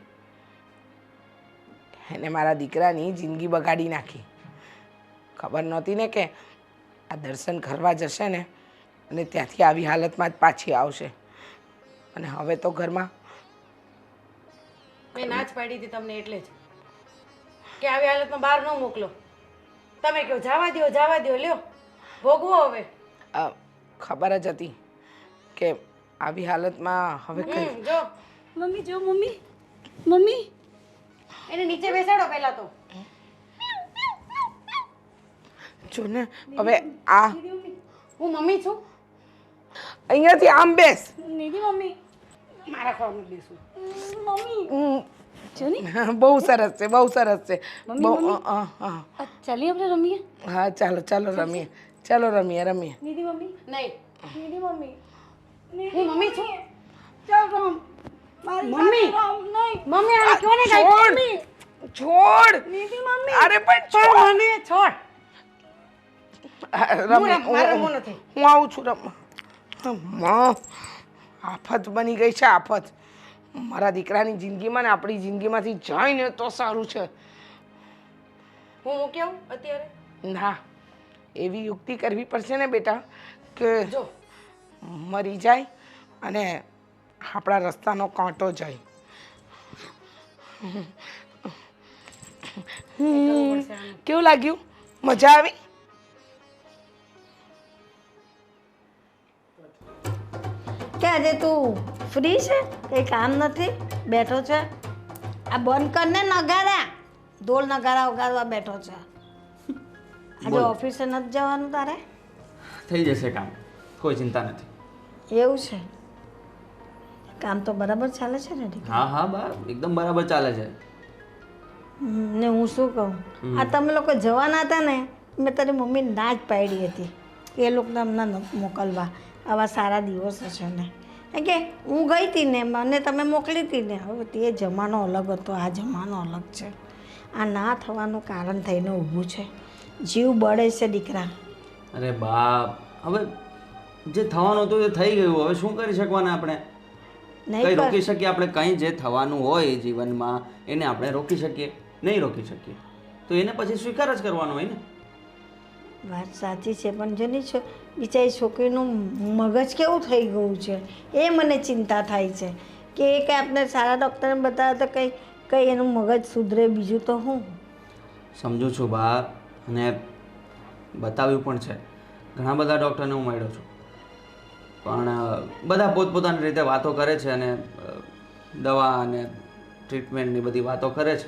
એને મારા દીકરાની જિંદગી બગાડી નાખી. ખબર નહોતી ને કે આ દર્શન કરવા જશે ને અને ત્યાંથી આવી હાલતમાં જ પાછી આવશે. અને હવે તો ઘરમાં મેં ના જ પાડી હતી તમને એટલે જ કે આવી હાલતમાં બહાર ન મોકલો. તમે કહો જવા દો લ્યો ભોગવો હવે. ખબર જ હતી કે આવી હાલતમાં હવે કઈ જો મમ્મી એને નીચે બેસાડો પહેલા તો. જો ને હવે આ હું મમ્મી છું. અહીંયાથી આમ બેસ. મારા ખોળામાં જ બેસું. બહુ સરસ છે, બહુ સરસ છે. ચાલીએ આપણે રમીએ. હા ચાલો રમીએ, ચાલો રમીએ. નહીં હું મમ્મી છું. મમ્મી આને કોને કાંઈ છોડ. અરે પણ છોડ. મને છોડ. મારે રમવું નથી. હું આવું છું રમવા. આફત બની ગઈ છે, આફત. મારા દીકરાની જિંદગીમાં ને આપણી જિંદગીમાંથી જાય ને તો સારું છે. હું મૂકી આવું અત્યારે? ના, એવી યુક્તિ કરવી પડશે ને બેટા કે જો મરી જાય અને આપણા રસ્તાનો કાંટો જાય. કેવું લાગ્યું? મજા આવી? કે આજે તું ફ્રી છે કંઈ કામ નથી બેઠો છે આ બંધ કરને નગારા ઢોલ નગારા વગાડવા બેઠો છે આજે ઓફિસે નથી જવાનું તારે થઈ જશે કામ, કોઈ ચિંતા નથી. એવું છે કામ તો બરાબર ચાલે છે ને દીકરા? હા હા બા એકદમ બરાબર ચાલે છે. ને હું શું કહું આ તમે લોકો જવાના હતા ને મેં તારી મમ્મી ના જ પાડી હતી એ લોકોને હમણાં મોકલવા આવા સારા દિવસો છે ને કારણ કે હું ગઈ હતી ને મને તમે મોકલી હતી ને હવે તે જમાનો અલગ હતો આ જમાનો અલગ છે આ ના થવાનું કારણ થઈને ઊભું છે જીવ બળે છે દીકરા. અરે બા હવે જે થવાનું હતું એ થઈ ગયું, હવે શું કરી શકવાના આપણે? કઈ રોકી શકીએ આપણે? કંઈ જે થવાનું હોય જીવનમાં એને આપણે રોકી શકીએ? નહીં રોકી શકીએ તો એને પછી સ્વીકાર જ કરવાનો હોય ને. વાત સાચી છે પણ જો નહીં બિચારી છોકરીનું મગજ કેવું થઈ ગયું છે એ મને ચિંતા થાય છે કે એ કંઈ આપણે સારા ડૉક્ટરને બતાવે તો કંઈ એનું મગજ સુધરે બીજું તો હું સમજુ છું બા, અને બતાવ્યું પણ છે, ઘણા બધા ડૉક્ટરને હું મળ્યો છું, પણ બધા પોતપોતાની રીતે વાતો કરે છે અને દવા અને ટ્રીટમેન્ટની બધી વાતો કરે છે.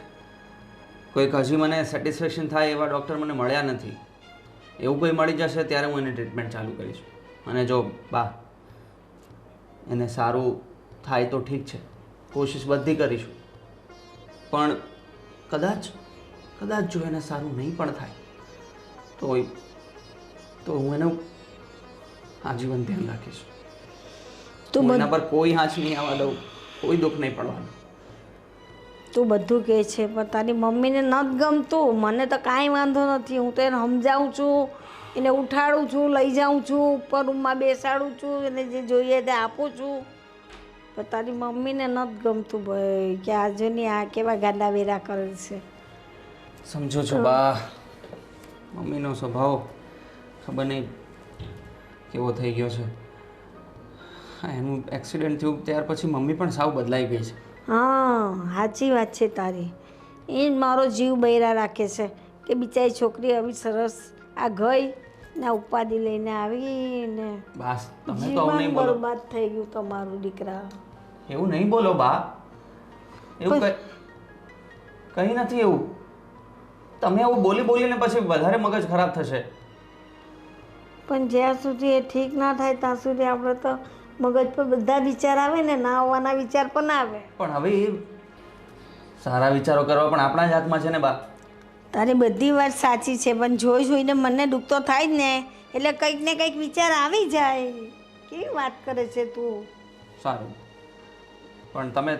કોઈક હજી મને સેટિસ્ફેક્શન થાય એવા ડૉક્ટર મને મળ્યા નથી. એવું કોઈ મળી જશે ત્યારે હું એની ટ્રીટમેન્ટ ચાલુ કરીશ. અને જો બા એને સારું થાય તો ઠીક છે, કોશિશ બધી કરીશું, પણ કદાચ જો એને સારું નહીં પણ થાય તો હું એનું આજીવન ધ્યાન રાખીશ. હું એના પર કોઈ આંચ નહીં આવવા દઉં, કોઈ દુઃખ નહીં પડવાનું. તું બધું કહે છે પણ તારી મમ્મીને નથી ગમતું. મને તો કાંઈ વાંધો નથી, હું તો એને સમજાવું છું, એને ઉઠાડું છું, લઈ જાઉં છું, ઉપર રૂમમાં બેસાડું છું, એને જે જોઈએ તે આપું છું. પણ તારી મમ્મીને નથી ગમતું ભાઈ કે આજુની આ કેવા ગાંડા વેરા કરે છે. સમજો છો બા, મમ્મીનો સ્વભાવ ખબર નહીં કેવો થઈ ગયો છે. હા, એનું એક્સિડન્ટ થયું ત્યાર પછી મમ્મી પણ સાવ બદલાઈ ગઈ છે. હા સાચી વાત છે તારી. એ જ મારો જીવ બૈરા રાખે છે કે બિચારી છોકરી આવી સરસ આ ગઈ ને ઉપાધિ લઈને આવી ને બસ તમે તો આવું જીવન નહીં બોલો. બરબાદ થઈ ગયું તમારું દીકરા. એવું નહીં બોલો બા, એવું કંઈ નથી એવું. તમે એવું બોલી બોલીને પછી વધારે મગજ ખરાબ થશે. પણ જ્યાં સુધી એ ઠીક ના થાય ત્યાં સુધી આપણે તો મગજ પર બધા વિચાર આવે ને ના આવવાના વિચાર પણ આવે. પણ હવે એ સારા વિચારો કરવા પણ આપણા જ હાથમાં છે ને બા. તારી બધી વાત સાચી છે પણ જોઈ જોઈને મને દુઃખ તો થાય જ ને, એટલે કંઈક ને કંઈક વિચાર આવી જાય. કેવી વાત કરે છે તું. સારું, પણ તમે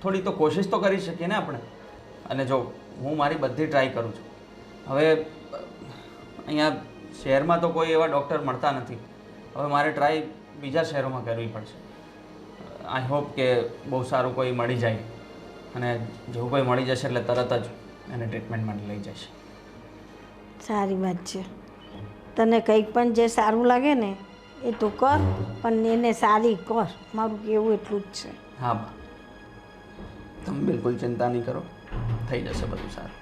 થોડી તો કોશિશ તો કરી શકીએ ને આપણે. અને જો હું મારી બધી ટ્રાય કરું છું. હવે અહીંયા શહેરમાં તો કોઈ એવા ડૉક્ટર મળતા નથી. હવે મારે ટ્રાય બીજા શહેરોમાં કરવી પડશે. આઈ હોપ કે બહુ સારું કોઈ મળી જાય, અને જો કોઈ મળી જશે એટલે તરત જ એને ટ્રીટમેન્ટ માટે લઈ જશે. સારી વાત છે. તને કંઈક પણ જે સારું લાગે ને એ તું કર, પણ એને સારી કર. મારું કહેવું એટલું જ છે. હા બા, તમે બિલકુલ ચિંતા નહીં કરો, થઈ જશે બધું સારું.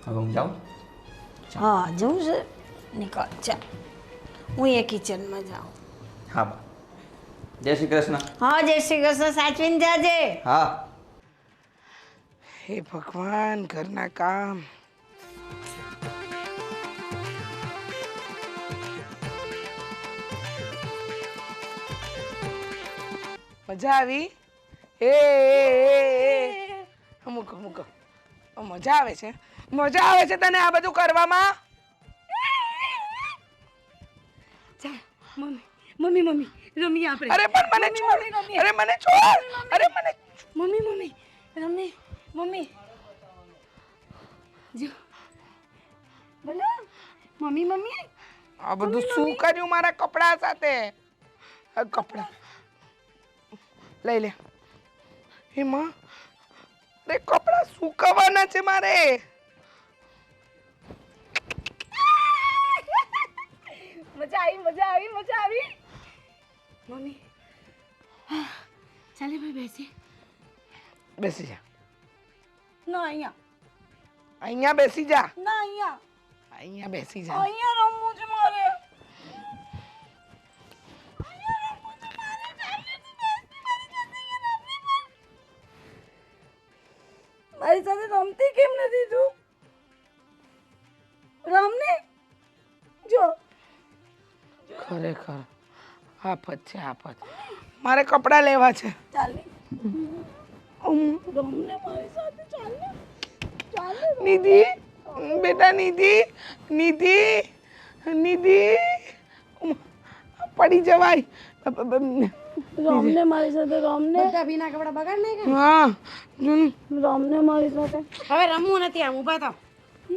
હવે હું જાઉં? હા જવું છે, નીકળ ચાલ. હું એ કિચનમાં જાઉં. હા બા, જય શ્રી કૃષ્ણ. હા જય શ્રી કૃષ્ણ. સાચવીને જાજે. હા. હે ભગવાન, ઘરના કામ. મજા આવી? અમુક અમુક મજા આવે છે. મજા આવે છે તને આ બધું કરવામાં? મમ્મી મમ્મી રમીએ આપણે. અરે પણ મને છોડ. અરે મને છોડ. અરે મને મમ્મી મમ્મી રમીએ. મમ્મી જો બોલો મમ્મી મમ્મી. આ બધું શું કર્યું મારા કપડા સાથે? આ કપડા લઈ લે. હે માં, અરે કપડા સુકવવાના છે મારે. મજા આવી મજા આવી મજા આવી. મમ્મી ચાલે ભાઈ બેસી. બેસી જા. ના અહીંયા. અહીંયા બેસી જા. ના અહીંયા. અહીંયા બેસી જા. અહીંયા રમવું છે મારે. મારી સાથે રમતી કેમ નથી તું? રમને જો. ખરેખર આફત છે આફત. મારે કપડા લેવા છે. ચાલે રમને મારી સાથે. ચાલે ચાલે. નિધિ, બેટા નિધિ, નિધિ, નિધિ, પડી જવાય. રમને મારી સાથે. રમને બધા ભીના કપડા બગાડ નહીં. હા રમને મારી સાથે. હવે રમવું નથી. આમ ઊભા થાવ.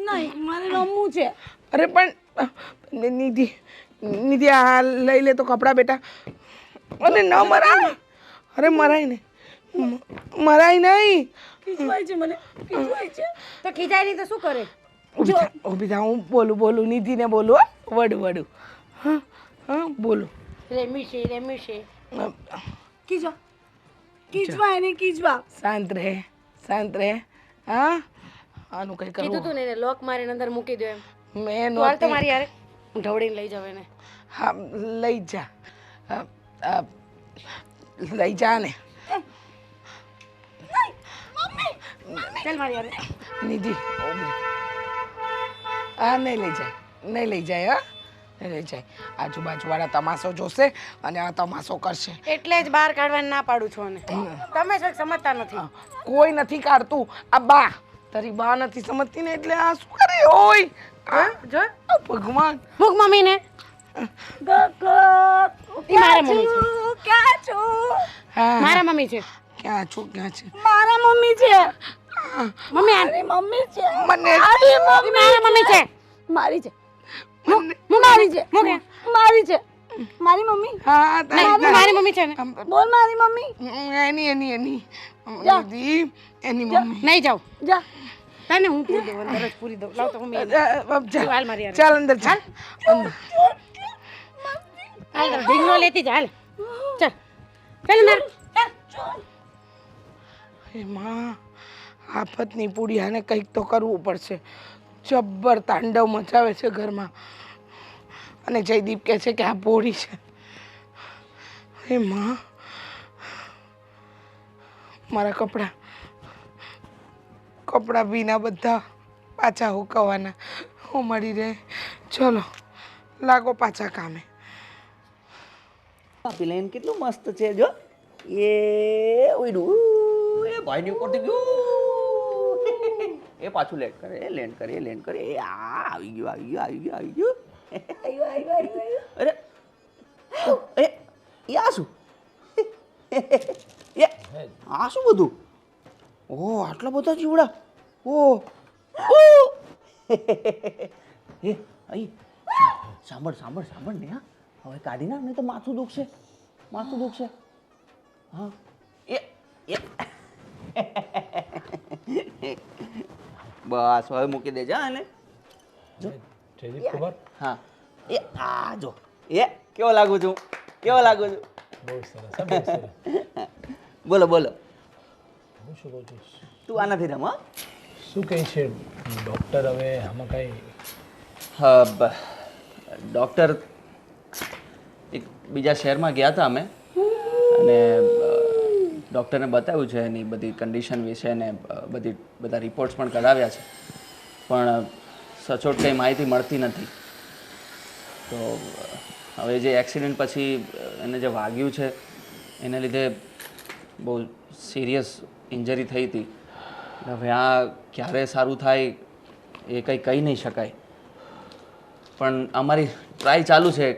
નહીં મારે રમવું છે. અરે પણ નિધિ, નિધિ આ લઈ લે તો કપડા બેટા. અને ન મરાય. અરે મરાય ને, મરાય નહીં. ખીચવાય છે મને. ખીચવાય છે. તો ખીજાય નહીં તો શું કરે? ઊભી થા, હું બોલું નિધિને બોલું. વડું હા હા બોલું. રેમી છે. ખીચવા ખીચવા એને ખીચવા. શાંત રહે. હા આનું કઈ કીધું કરવું. તું ને એને લોક મારીને અંદર મૂકી દો એમ. મેં તું હાલ તો નહોતી. મારી યાર. હું ઢવડીને લઈ જાવ એને. હા લઈ જા. લઈ જા ને. ચાલ મારી યાર. નિધિ હા નહીં લઈ જાય. હા નહીં લઈ જાય. આજુબાજુવાળા તમાશો જોશે અને આ તમાશો કરશે. એટલે જ બહાર કાઢવાની ના પાડું છું અને તમે જ સમજતા નથી. કોઈ નથી કાઢતું. આ બા, તારી બા નથી સમજતી ને એટલે આ શું કરે હોય. જો ભગવાન. મૂક મમ્મીને. મારા મમ્મી છે. ક્યાં છું? હા મારા મમ્મી છે. ક્યાં છે? મારા મમ્મી છે. મમ્મી આ મારી મમ્મી છે. મને મારા મમ્મી છે. મારી છે. મને મારી છે. મૂકે. મારી છે. મારી મમ્મી હા તારી મારી મમ્મી છે ને બોલ મારી મમ્મી એની દીદી એની મમ્મી નહીં જાઉં જા તને હું પૂરી દઉં અંદર જ પૂરી દઉં લાવ તો મમ્મી હાલ મારી હારે. ચાલ અંદર ચાલ અંદર હાલ ઢીંગલો લેતી જા હાલ ચાલ ચાલ અંદર હે માં આફતની પૂડિયાને કંઈક તો કરવું પડશે જબ્બર તાંડવ મચાવે છે ઘરમાં અને જયદીપ કહે છે કે આ ભોળી છે હે માં મારા કપડાં ભીના બધા પાછા હુકવવાના હું મળી રહે ચલો લાગો પાછા કામે પ્લેન કેટલું મસ્ત છે જો એ ઉડ્યું એ ભાઈની ઉપરથી ગયું એ પાછું લેન્ડ કરે એ આવી ગયું અરે એ આ શું એ આ શું બધું ઓહ આટલા બધા જીવડા ઓહ એ અહીં સાંભળ ને હા હવે કાઢી નાખ નહીં તો માથું દુખશે હા એ બસ હવે મૂકી દેજો હા એને જયદીપ કુમાર હા એ આ જો એ કેવો લાગુ છું બહુ સરસ હા, બહુ સરસ બોલો હું શું કહું છું તું આનાથી રમ હા શું કહે છે ડૉક્ટર હવે આમાં કાંઈ ડૉક્ટર એક બીજા શહેરમાં ગયા હતા અમે અને ડૉક્ટરને બતાવ્યું છે એની બધી કન્ડિશન વિશે ને બધા રિપોર્ટ્સ પણ કરાવ્યા છે પણ સચોટ કંઈ માહિતી મળતી નથી તો હવે જે એક્સિડન્ટ પછી એને જે વાગ્યું છે એને લીધે બહુ સિરિયસ ઇન્જરી થઈ હતી હવે આ ક્યારે સારું થાય એ કંઈ કહી નહીં શકાય પણ અમારી ટ્રાય ચાલુ છે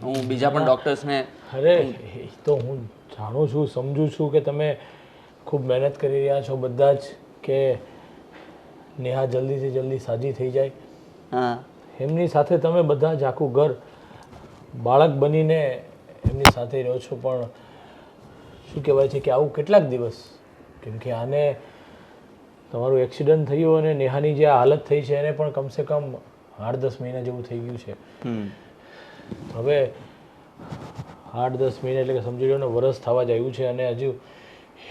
હું બીજા પણ ડૉક્ટર્સને અરે એ તો હું જાણું છું સમજુ છું કે તમે ખૂબ મહેનત કરી રહ્યા છો બધા જ કે નેહા જલ્દીથી જલ્દી સાજી થઈ જાય હા એમની સાથે તમે બધા જ આખું ઘર બાળક બનીને એમની સાથે રહો છો પણ શું કહેવાય છે કે આવું કેટલાક દિવસ કેમ કે આને તમારું એક્સિડન્ટ થયું અને નેહાની જે આ હાલત થઈ છે એને પણ કમસે કમ 8-10 મહિના જેવું થઈ ગયું છે હવે 8-10 મહિના એટલે કે સમજી લો ને વરસ થવા જ આવ્યું છે અને હજુ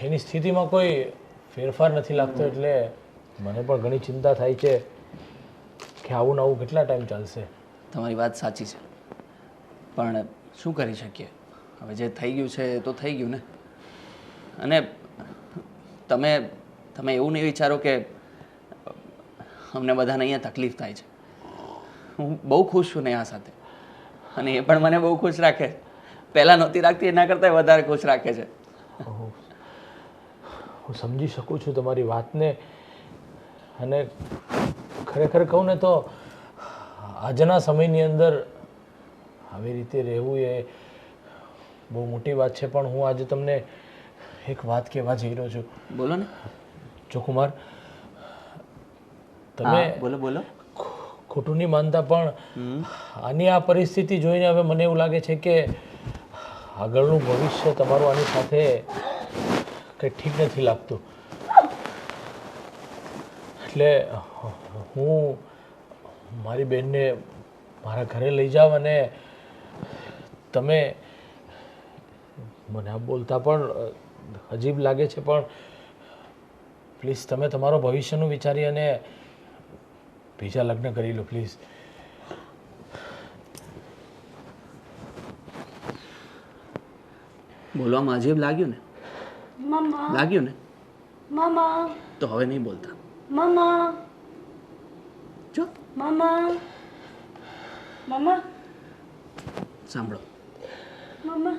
એની સ્થિતિમાં કોઈ ફેરફાર નથી લાગતો એટલે મને પણ ઘણી ચિંતા થાય છે કે આવું ને આવું કેટલા ટાઈમ ચાલશે તમારી વાત સાચી છે પણ શું કરી શકીએ હવે જે થઈ ગયું છે એ તો થઈ ગયું ને અને તમે એવું નહીં વિચારો કે અમને બધાને અહીંયા તકલીફ થાય છે હું બહુ ખુશ છું નેહા સાથે અને એ પણ મને બહુ ખુશ રાખે છે પહેલાં નહોતી રાખતી એના કરતાં વધારે ખુશ રાખે છે હું સમજી શકું છું તમારી વાતને અને ખરેખર કહું ને તો આજના સમયની અંદર આવી રીતે રહેવું એ બહુ મોટી વાત છે પણ હું આજે તમને એક વાત કહેવા જઈ રહ્યો છું બોલો ને જો કુમાર તમે બોલો ખોટું નહીં માનતા પણ આની આ પરિસ્થિતિ જોઈને હવે મને એવું લાગે છે કે આગળનું ભવિષ્ય તમારું આની સાથે કંઈ ઠીક નથી લાગતું એટલે હું મારી બહેનને મારા ઘરે લઈ જાઉં અને તમે મને આ બોલતા પણ અજીબ લાગે છે પણ પ્લીઝ તમે તમારો ભવિષ્યનું વિચારી અને બીજા લગ્ન કરી લો પ્લીઝ બોલવામાં અજીબ લાગ્યું ને લાગ્યું ને મામા તો હવે નહીં બોલતા મામા જો મામા મામા સાંભળો મામા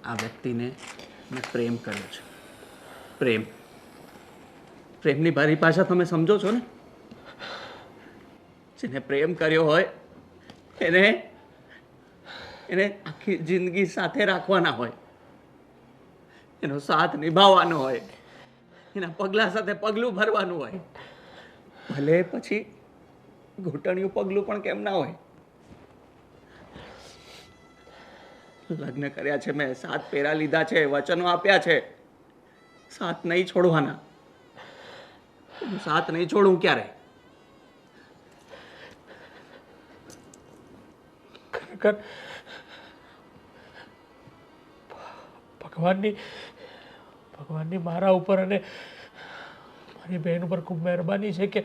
આ વ્યક્તિને મેં પ્રેમ કર્યો છે પ્રેમની ભાષા તમે સમજો છો ને જેને પ્રેમ કર્યો હોય એને આખી જિંદગી સાથે રાખવાના હોય એનો સાથ નિભાવવાનો હોય એના પગલા સાથે પગલું ભરવાનું હોય ભલે પછી ઘૂંટણિયું પગલું પણ કેમ ના હોય લગ્ન કર્યા છે મેં, 7 ફેરા લીધા છે, વચનો આપ્યા છે, સાથ નહીં છોડવાના. હું સાથ નહીં છોડું ક્યારે. ખરેખર ભગવાનની મારા ઉપર અને મારી બહેન ઉપર ખૂબ મહેરબાની છે કે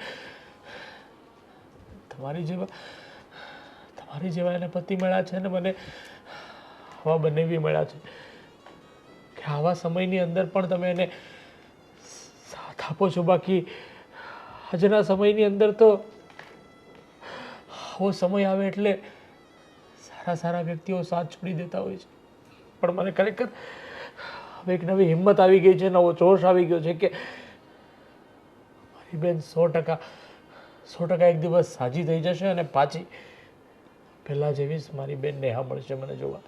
તમારી જેવા એને પતિ મળ્યા છે ને મને આવા બંને બી મળ્યા છે કે આવા સમયની અંદર પણ તમે એને સાથ આપો છો. બાકી આજના સમયની અંદર તો આવો સમય આવે એટલે સારા વ્યક્તિઓ સાથ છોડી દેતા હોય છે. પણ મને ખરેખર હવે એક નવી હિંમત આવી ગઈ છે, નવો જોશ આવી ગયો છે કે મારી બેન 100% એક દિવસ સાજી થઈ જશે અને પાછી પહેલાં જેવી જ મારી બેન નેહા મળશે મને જોવા.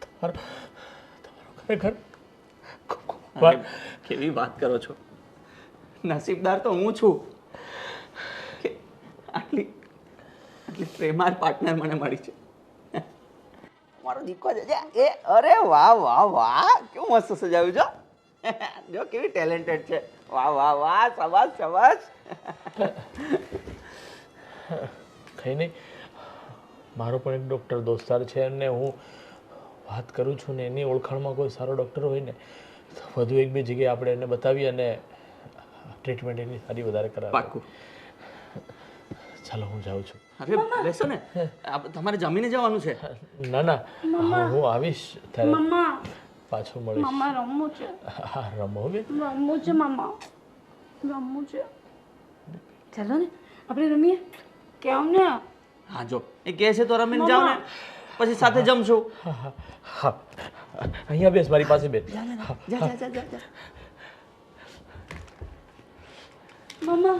તમારો ખરેખર કેવી વાત કરો છો. નસીબદાર તો હું છું કે આટલી પ્રેમાળ પાર્ટનર મને મળી છે. મારો દીકરો છે એ, અરે વાહ વાહ વાહ, કેવું મસ્ત સજાવ્યું છો. જો કેવી ટેલેન્ટેડ છે. વાહ વાહ વાહ, શાબાશ શાબાશ. કંઈ નહીં, મારો પણ એક ડૉક્ટર દોસ્તાર છે અને હું વાત કરું છું ને એની ઓળખાણમાં કોઈ સારો ડૉક્ટર હોય ને તો વધુ 1-2 જગ્યાએ આપણે એને બતાવી અને ટ્રીટમેન્ટ એની સારી વધારે કરાવી. પાક્કું. ચાલો હું જાઉં છું. અરે બેસો ને, તમારે જમીને જવાનું છે. ના હું આવીશ ત્યારે મમ્મા પાછું મળીશ. મમ્મા રમવું છે, હા રમો બેન. રમવું છે મમ્મા, રમવું છે. ચાલો ને આપણે રમીએ. કેમ ને? હા જો એ કહે છે તો રમીને જાઓ ને, પછી સાથે જમશું. હા અહીંયા બેસ, મારી પાસે બેસ. જા. મમ્મા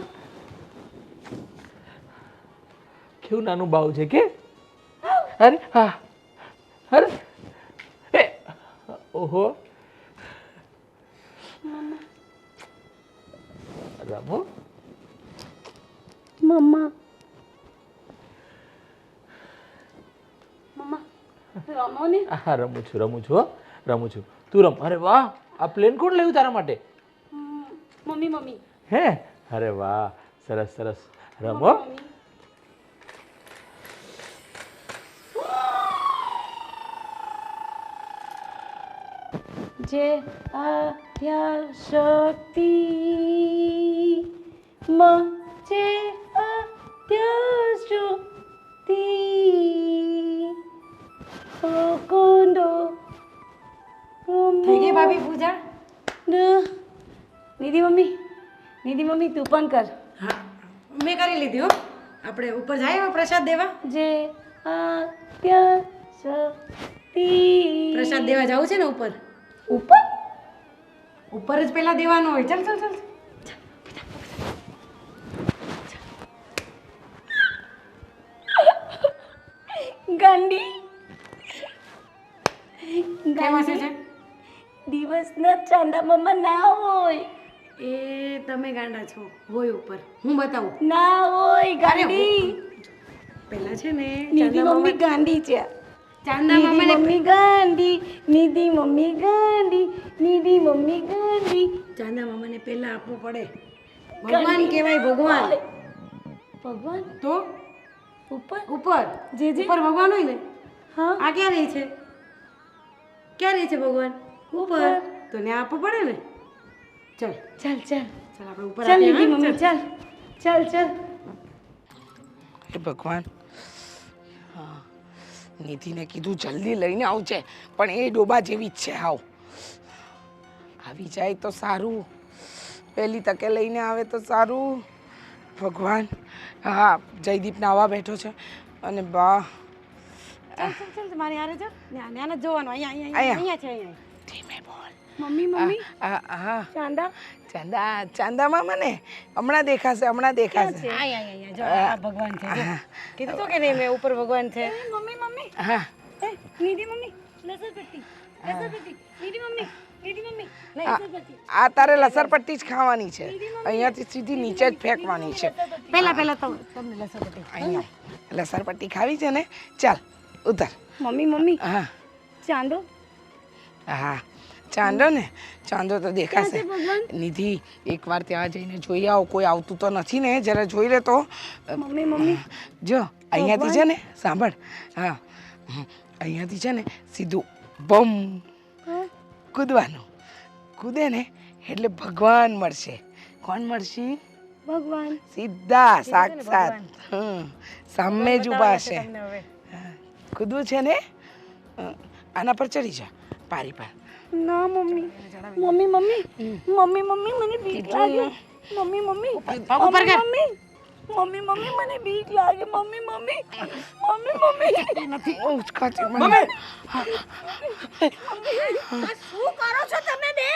કેવું નાનું બાવ છે કે? અરે હા, અરે એ ઓહો રમો. મમ્મા રમો ને. હા રમું છું હો, રમું છું. તું રમ. અરે વાહ, આ પ્લેન કોણ લાવ્યું તારા માટે? મમ્મી. હે, અરે વાહ, સરસ રમો. જે આદ્યા શક્તિ માં જે આદ્યા શક્તિ કોંડો થઈ ગઈ ભાભી પૂજા? નિધિ મમ્મી તું પણ કર. હા મેં કરી લીધી હો. આપણે ઉપર જાય પ્રસાદ દેવા. જે આદ્યા શક્તિ પ્રસાદ દેવા જવું છે ને ઉપર. ઉપર જ પહેલા દેવાનો હોય. ચાલ ગાંડી કેમ હશે છે? દિવસના ચાંદા મમ્મા ના હોય. એ તમે ગાંડા છો. હોય ઉપર, હું બતાવું. ના હોય ગાંડી. પહેલા છે ને નિધિ મમ્મી ગાંડી છે. ચાંદા મામાને મમ્મી ગાંડી, નિધિ મમ્મી ગાંડી, નિધિ મમ્મી ગાંડી. ચાંદા મામાને પહેલા આપવું પડે. ભગવાન કહેવાય, ભગવાન. ભગવાન તો ઉપર ઉપર જે ઉપર ભગવાન હોય ને. હા આ ક્યાં રહે છે? ક્યાં રહે છે ભગવાન? ઉપર. તો ને આપવું પડે ને. ચાલ આપણે ઉપર ચાલ આપીએ, નિધિ હા? મમ્મી ચાલ. હે ભગવાન, હા નિધિને કીધું જલ્દી લઈને આવજે, પણ એ ડોબા જેવી જ છે. આવી જાય તો સારું, પહેલી તકે લઈને આવે તો સારું. ભગવાન, હા જયદીપ નાવા બેઠો છે અને બા ચાલ મારી હારે જો. ને જોવાનું. અહીંયા છે. અહીંયા ધીમે બોલ. મમ્મી હા ચાંદા ચાંદા મામા ને હમણાં દેખાશે. અહીંયા જો. આ ભગવાન છે જો. કીધું તો કે નહીં મેં ઉપર ભગવાન છે. મમ્મી હા નિધિ મમ્મી લસરપટ્ટી નિધિ મમ્મી આ તારે લસરપટ્ટી જ ખાવાની છે. અહીંયાથી સીધી નીચે જ ફેંકવાની છે. પહેલા તો તમને લસરપટ્ટી. અહીંયા લસરપટ્ટી ખાવી છે ને? ચાલ ઉતર. મમ્મી મમ્મી હા ચાંદો હા ચાંદો ને ચાંદો તો દેખાશે નિધિ એકવાર ત્યાં જઈને જોઈ આવો કોઈ આવતું તો નથી ને જરા જોઈ લે તો મમ્મી મમ્મી જો અહીંયાથી છે ને સાંભળ હા અહીંયાથી છે ને સીધું બમ કૂદવાનું કૂદે ને એટલે ભગવાન મળશે કોણ મળશે ભગવાન સીધા સાક્ષાત સામે જ ઊભા છે હવે કૂદવું છે ને આના પર ચડી જા પારી પર ના mummy mummy mummy mummy mummy મને બીક લાગે મમ્મી મમ્મી પગ ઉપર કર. મમ્મી મમ્મી મમ્મી મને બીક લાગે મમ્મી મમ્મી મમ્મી મમ્મી નથી ઉચકાતી મમ્મી શું કરો છો તમે બે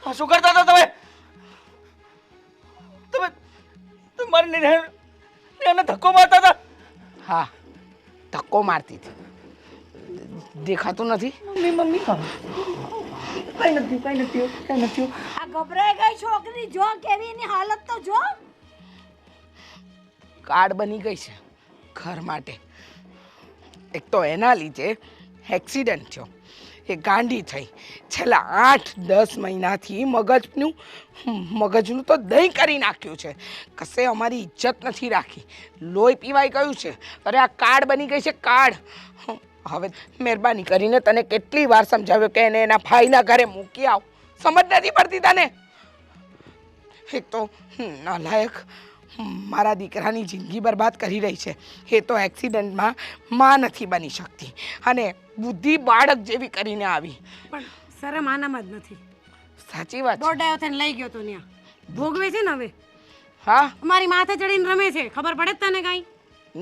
આ શું કરતા હતા તમે તમે તમારી નિર્ણયને ધક્કો મારતા હતા હા ધક્કો મારતી હતી દેખાતું નથી મમ્મી મમ્મી કઈ નથી આ ગભરાઈ ગઈ છોકરી જો કેવી એની હાલત તો જો કાર્ડ બની ગઈ છે ઘર માટે એક તો એના લીધે એક્સિડન્ટ થયો એ ગાંડી થઈ છેલ્લા 8-10 મહિનાથી મગજનું તો દહીં કરી નાખ્યું છે કશે અમારી ઇજ્જત નથી રાખી લોહી પીવાઈ ગયું છે અરે આ કાર્ડ બની ગઈ છે કાર્ડ હવે મહેરબાની કરીને તને કેટલી વાર સમજાવ્યો કે એને એના ભાઈના ઘરે મૂકી આવ સમજ નથી પડતી તને એક તો નાલાયક મારા દીકરાની જિંદગી બરબાદ કરી રહી છે એ તો એક્સિડન્ટમાં માં નથી બની શકતી અને બુદ્ધિ બાળક જેવી કરીને આવી પણ શરમ આનામાં જ નથી સાચી વાત છે. દોડાયો થઈને લઈ ગયો તો ત્યાં ભોગવે છે ને હવે હા અમારી માથે ચડીને રમે છે ખબર પડે જ તને કાંઈ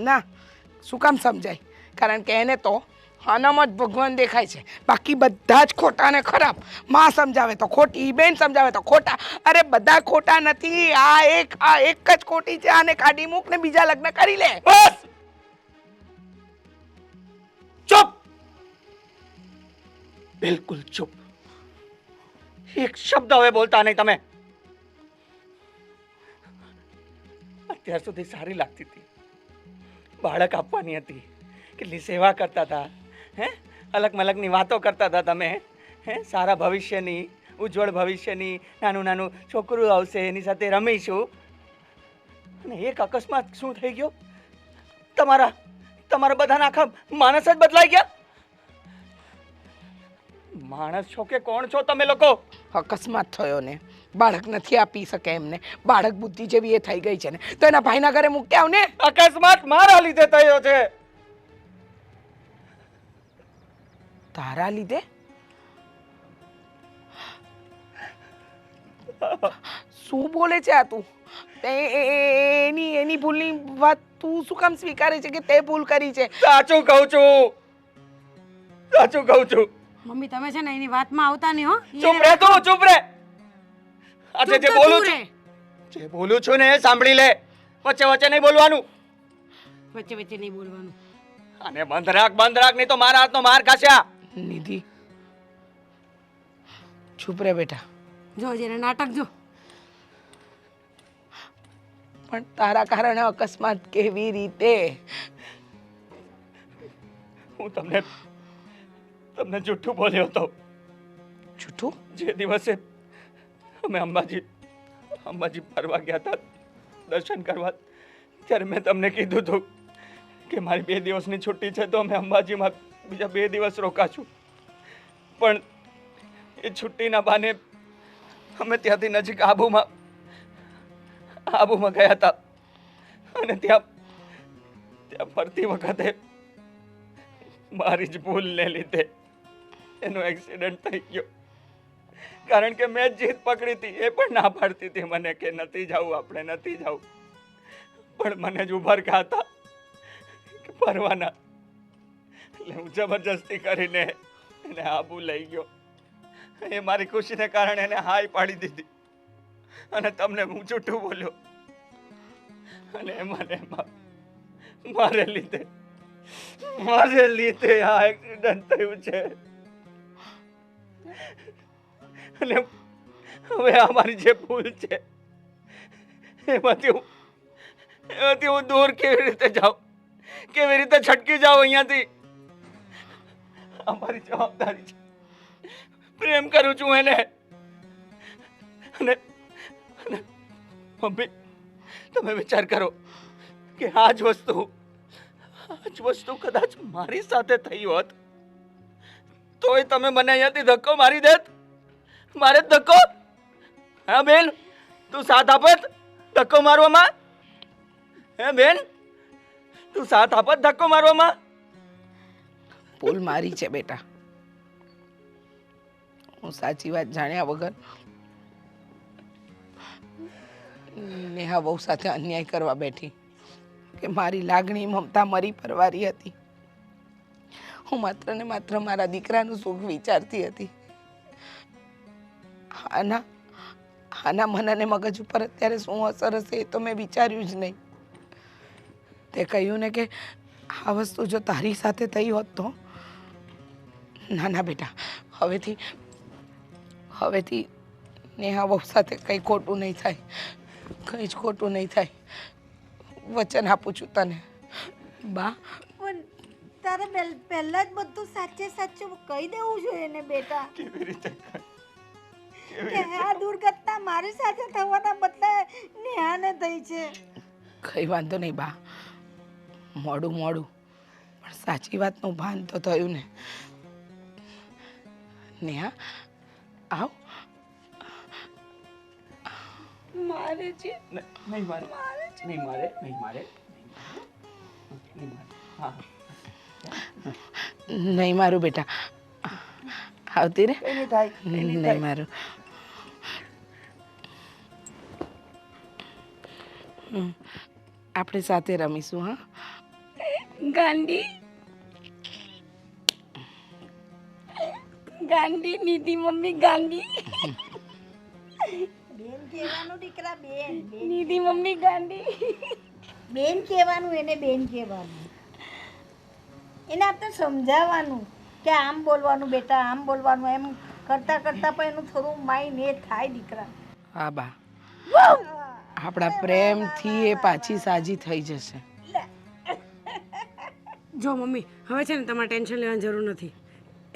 ના શું કામ સમજાય કારણ કે એને તો આનામાં જ ભગવાન દેખાય છે બાકી બધા જ ખોટા ને ખરાબ માં સમજાવે તો ખોટી બેન સમજાવે તો ખોટા અરે બધા ખોટા નથી આ એક જ ખોટી છે આને કાઢી મૂક ને બીજા લગ્ન કરી લે બસ ચૂપ બિલકુલ ચૂપ એક શબ્દ હવે બોલતા નહીં તમે અત્યાર સુધી સારી લાગતી હતી બાળક આપવાની હતી કેટલી સેવા કરતા હતા હે અલગ મલગની વાતો કરતા હતા તમે હે સારા ભવિષ્યની ઉજ્જવળ ભવિષ્યની નાનું નાનું છોકરું આવશે એની સાથે રમીશું અને એક અકસ્માત શું થઈ ગયો તમારા બધાના આખા માણસ જ બદલાઈ ગયા માણસ છો કે કોણ છો તમે લોકો અકસ્માત થયો ને બાળક નથી આપી શકે એમને બાળક બુદ્ધિ જેવી એ થઈ ગઈ છે ને તો એના ભાઈના ઘરે મૂકી આવ ને અકસ્માત મારા લીધે થયો છે તારા લીધે શું બોલે છે આ તું એની ભૂલની વાત તું શું કામ સ્વીકારે છે કે તે ભૂલ કરી છે સાચું કહું છું મમ્મી તમે છે ને એની વાતમાં આવતા નહીં હો ચૂપ રહે તું ચૂપ રહે આજે જે ચૂપ તો બોલું તું છું રહે. જે બોલું છું ને એ સાંભળી લે વચ્ચે વચ્ચે નહીં બોલવાનું વચ્ચે વચ્ચે નહીં બોલવાનું અને બંધ રાખ નહીં તો મારા હાથનો માર ખાસ્યા નિધિ ચૂપ રે બેટા જો જેને નાટક જો પણ તારા કારણે અકસ્માત કેવી રીતે હું તમને જૂઠું બોલ્યો હતો જૂઠું જે દિવસે અમે અંબાજી ફરવા ગયા હતા દર્શન કરવા ત્યારે મેં તમને કીધું હતું કે મારી 2 દિવસની છુટ્ટી છે તો અમે અંબાજીમાં બીજા 2 દિવસ રોકાશું પણ એ છુટ્ટીના બહાને અમે ત્યાંથી નજીક આબુમાં ગયા હતા અને ત્યાં ફરતી વખતે મારી જ ભૂલને લીધે એનો એક્સિડન્ટ થઈ ગયો કારણ કે મેં જીત પકડી હતી એ પણ ના પાડતી હતી મને કે નથી જવું આપણે નથી જવું પણ મને જ ઉભરકા હતા કે ફરવાના એટલે હું જબરજસ્તી કરીને એને આબુ લઈ ગયો એ મારી ખુશીને કારણે એને હાય પાડી દીધી અને તમને હું જૂઠું બોલ્યો અને મને મારે લીધે આ એક્સિડન્ટ થયું છે અને હવે અમારી જે ભૂલ છે એમાંથી હું દૂર કેવી રીતે જાઉં કેવી રીતે છટકી જાઉં અહીંયાથી અમારી જવાબદારી છે. પ્રેમ કરું છું એને. અને મમ્મી, તમે વિચાર કરો કે આ જ વસ્તુ કદાચ મારી સાથે થઈ હોત તોય તમે મને અહીંયાથી ધક્કો મારી દેત. મારે જ ધક્કો? હા બેન, તું સાથ આપત ધક્કો મારવામાં? હે બેન, તું સાથ આપત ધક્કો મારવામાં? ભૂલ મારી છે બેટા. હું સાચી વાત જાણ્યા વગર નેહા વહુ સાથે અન્યાય કરવા બેઠી કે મારી લાગણી મમતા મરી પરવારી હતી. હું માત્ર ને માત્ર મારા દીકરાનું સુખ વિચારતી હતી. આના મન અને મગજ ઉપર અત્યારે શું અસર હશે એ તો મેં વિચાર્યું જ નહીં. તે કહ્યું ને કે આ વસ્તુ જો તારી સાથે થઈ હોત તો. ના ના બેટા, હવેથી નેહા વહુ સાથે કંઈ ખોટું નહીં થાય, કંઈ જ ખોટું નહીં થાય. વચન આપું છું તને. બા, પણ તારે પહેલા જ બધું સાચે સાચું કહી દેવું જોઈએ ને બેટા. કેવી રીતે? કે આ દુર્ઘટના મારી સાથે થવાના બદલે નેહાને થઈ છે. કંઈ વાંધો નહીં બા, મોડું પણ સાચી વાતનું ભાન તો થયું ને. નેહા, આવ. મારે છે. નહીં મારે. હા, નહીં મારું બેટા. આવતી રે. કઈ નહીં થાય. નહીં મારું. આપણે સાથે રમીશું. હા, ગાંડી ગાંડી નીતિ મમ્મી ગાંડી. બેન કહેવાનું દીકરા, બેન નીતિ મમ્મી ગાંડી. બેન કહેવાનું, એને બેન કહેવાનું. એને આપણે સમજાવવાનું કે આમ બોલવાનું બેટા, આમ બોલવાનું. એમ કરતા કરતા પણ એનું થોડું માઇન્ડ એ થાય દીકરા. હા બા, આપણા પ્રેમથી એ પાછી સાજી થઈ જશે. જો મમ્મી, હવે છે ને તમારે ટેન્શન લેવાની જરૂર નથી.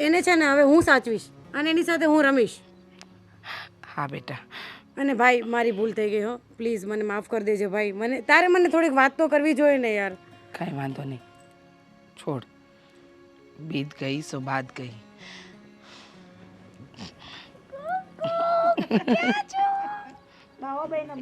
એને છે ને હવે હું સાચવીશ અને એની સાથે હું રમીશ. હા બેટા. અને ભાઈ, મારી ભૂલ થઈ ગઈ હો, પ્લીઝ મને માફ કરી દેજો ભાઈ. તારે મને થોડીક વાત તો કરવી જોઈએ ને યાર. કાંઈ વાંધો નહીં, છોડ. બીત ગઈ સો બાત ગઈ. બાવો બહેનો.